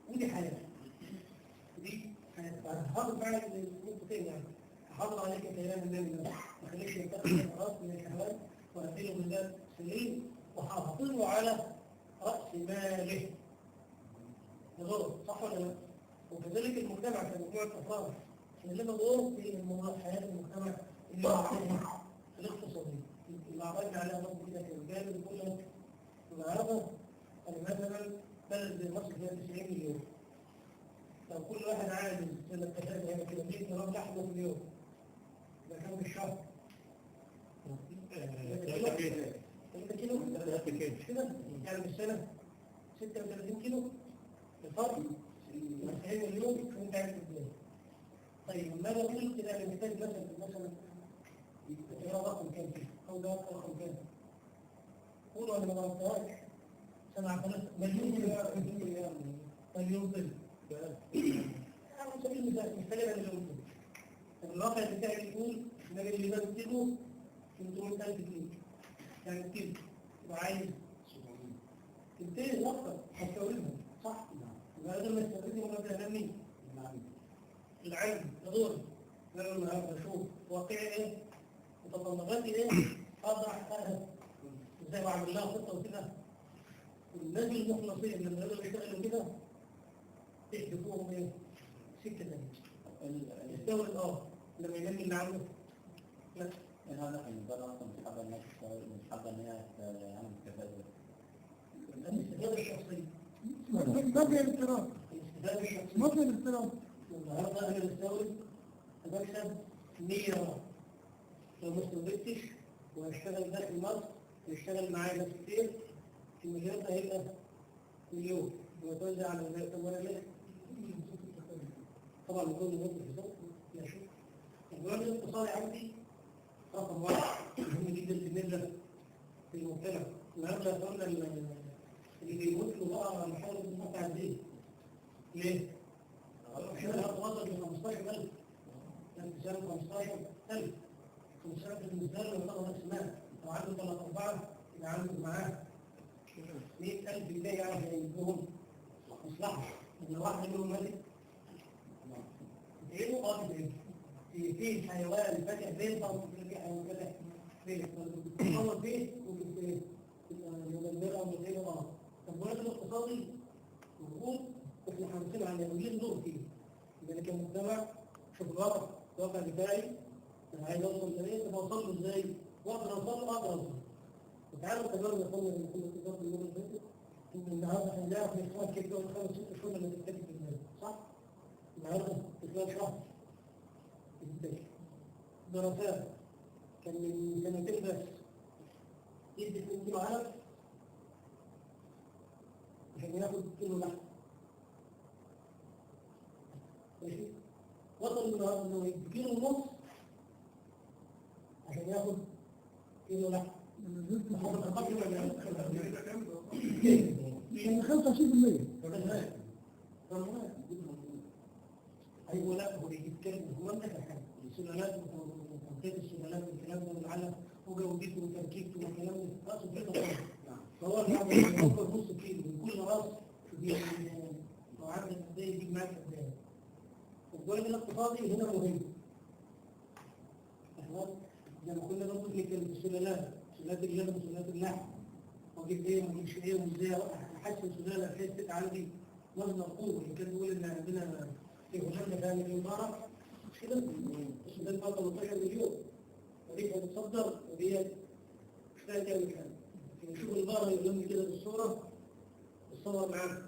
ودي حياة. ودي هحافظ معك لنقطتين يعني. هحافظ عليك كيان النبي ده، ما خليش ينتقل الأمراض من الشهوات وهديله ميزان سليم، وحافظه على رأس ماله. نظره صح ولا لا؟ وكذلك المجتمع كمجموعة أفراد لما دور في حياة المجتمع الاقتصادي اللي عرضنا عليها برضه كده كالجانب بيقول لك النهارده مثلا بلد زي مصر فيها 90 مليون. لو كل واحد عايز زي ما اتفقنا هنا كده 100 جرام لحمه في اليوم ده كام في الشهر؟ 3 كيلو؟ مش كده؟ يعني بالسنة 36 كيلو الفرق 90 مليون وانت عايز تبنيه. طيب ما بقول كده انا محتاج مثلا ترى رقم كام فيه او ده رقم كام؟ قولوا انا ما غلطتهاش 7 مليون طن. على سبيل المثال محتاج مليون طن. طب الواقع بتاعي يقول النجم اللي ده بتجيبه 300,000 كيلو يعني كيلو يبقى عايز 200 اكتر هتكونهم صح؟ يبقى لازم نستخدمهم قبل مين؟ العلم دوري. انا النهارده اشوف واقعي ايه؟ متطلباتي ايه؟ اقدر احققها ازاي واعمل لها خطه وكده. الناس المخلصين لما يقدروا يشتغلوا كده يحدثوهم ايه؟ سكه ثانيه. يستورد لما ينمي اللي عنده لا. هذا المقدار اصلا مش حابه الناس مش حابه ان هي تعمل كفاءه. الاستفاده الشخصيه. مبني الاضطراب. الاستفاده الشخصيه. مبني الاضطراب. النهارده انا بستورد بكسب 100 ريال. لو ما استوردتش وهشتغل داخل مصر ويشتغل معايا ناس كتير المليون ده هيبقى مليون ويتوزع على الولايات المتحده. طبعا بدون نقطه حساب لا شيء. الجوانب الاقتصادي عندي رقم واحد مهم جدا بالنسبه للمجتمع. النهارده قلنا اللي بيموت له بقى على محاولة المقطع الدين. ليه؟ عشان هتوصل ل 15,000. كان في سنة 15,000. 15,000 بالنسبة له يعتبر نفس المال. لو عنده 3-4 يبقى عنده معاه 100,000 بداية يعرف يجيبهم مصلحة. إن واحد منهم ملك في حيوان فاتح بيت او في حيوان فاتح بيت بتتصور بيت مدمره ومدمره طب الولاده الاقتصادي موجود واحنا هنتكلم عن وليه دور فيه يبقى كمجتمع شوف الواقع بتاعي انا عايز اوصل لايه طب اوصل له ازاي؟ واقدر اوصل له اقدر اوصل وتعالوا تجربوا يا اخوانا اللي كنا بنتكلم اليوم اللي فات ان النهارده هنلاقي في اخوان كده دول 5 6 شهور اللي بتتكلم في المال صح؟ النهارده في خلال شهر بتتكلم دراسات كان من سنتين بس يدي 2 كيلو علف عشان ياخد كيلو لحم ماشي وصل النهارده انه يدي كيلو ونص عشان ياخد كيلو لحم يعني 25%. ايوه لا هو بيتكلم هو انت كحاجه السلالات وتنقية السلالات والكلام ده والعلف وجودته وتركيبته والكلام ده راسه كده فهو يعني يوفر نص كيلو من كل راس لو عامل قد ايه يجيب معاك قد ايه الجانب الاقتصادي هنا مهم احنا لما كنا برضه بنتكلم في السلالات سلالات اللبن وسلالات اللحم واجيب ايه وما اجيبش ايه وازاي احسن سلاله بحيث تبقى عندي وزن القوه اللي كان بيقول ان عندنا في هولندا كان مليون ضرب مش كده؟ السودان فيها 13 مليون ودي بتصدر ودي مش فاهم كام كان نشوف البقره اللي جنبي كده بالصوره الصور معانا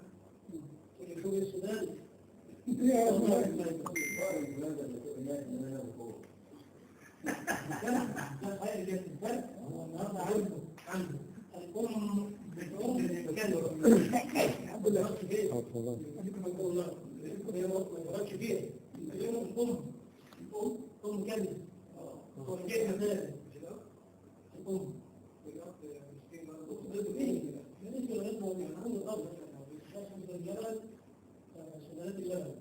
نشوف السودان هو النهارده عنده الام بتقوم بكلمه بس كده ما كبير الام كلمه هو جاي مثلا الام بالنسبه للابن عنده الارض الجبل سلالات الجبل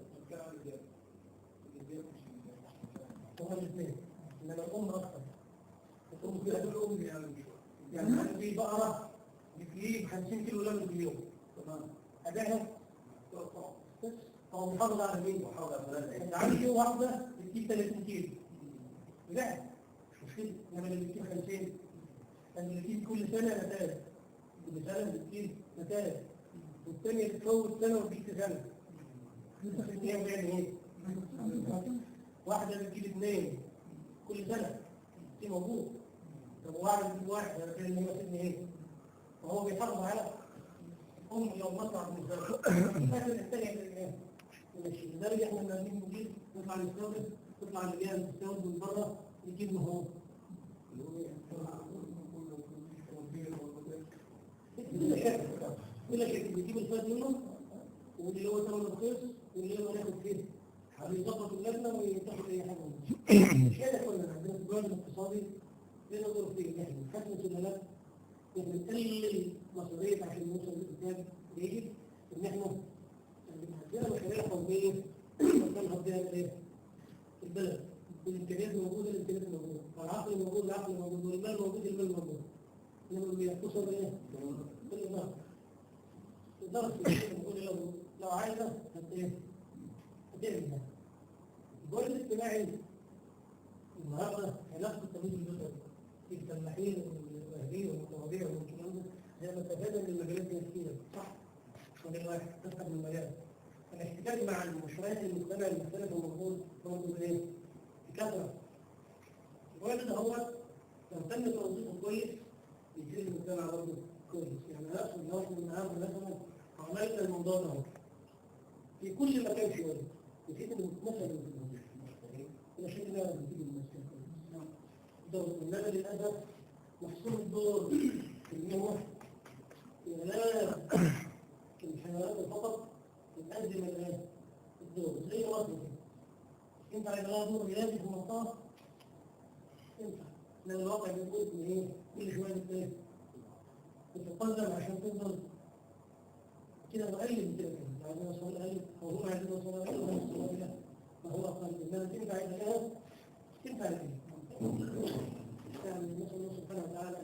هما الاثنين انما الام اكثر الام كده الام يعني في بقره بتجيب 50 كيلو لبن في اليوم تمام ادائها بس هو محافظ على مين؟ محافظ على ثلاثة عندي واحده بتجيب 30 كيلو لا مش كده انما اللي بتجيب 50 اللي بتجيب كل سنه نتائج كل سنه بتجيب نتائج والثانيه بتفوت سنه وبتجيب سنه الاثنين بيعمل ايه؟ واحده بتجيب 2 كل سنه دي موجود طب واحد بيجيب واحد انا كده اللي ماسكني ايه؟ وهو بيحافظ على لو مطلع من الزرع الثانيه ايه؟ ماشي لذلك احنا لما نيجي نجيب نطلع نستورد تطلع اللي تستورد من بره نجيب له هو كل شيء بيجيب الفايد منه واللي هو ثمنه رخيص واللي هو ناخد فيه بيظبط اللجنه ويتاخد اي حاجه مش كده كنا عندنا في الجانب الاقتصادي لنا دور فيه ان احنا نحسن سلالات نقلل مصاريف عشان نوصل للانتاج جيد ان احنا عندنا مشاريع قوميه نطلع بيها ايه؟ البلد الامكانيات موجوده الامكانيات موجوده والعقل موجود العقل موجود والمال موجود المال موجود انما اللي يتصل ايه؟ بالاداره الاداره بتقول لو عايزه ايه؟ هتعمل ده الجانب الاجتماعي النهارده علاقه التمييز البشري في الفلاحين والاهليين والمتواضعين والكلام ده زي ما استفاد من المجالات دي كتير صح؟ مجال واحد تفتح من المجال الاحتكاك مع المشروعات المجتمع المختلفه المفروض برضه ايه؟ بكثره الولد ده هو لو تم توظيفه كويس يصير المجتمع برضه كويس يعني اقصد لو النهارده مثلا عملت الموضوع ده في كل مكان في ولد نسيت ان مثلا انا شايف ان انا بتيجي المسكن دور انما للاسف محصول الدور اللي هو لا الحيوانات فقط تقدم الدور زي مصر انت عايز دور رياضي في المنطقه انت لان الواقع بيقول ان ايه كل شويه تتقدم عشان تفضل كده بقلل من كده عايزين نوصل اقل او هم عايزين نوصل اقل وهم يوصلوا الى ما هو اقل انما تنفع ايه تنفع ايه يعني نسال الله سبحانه وتعالى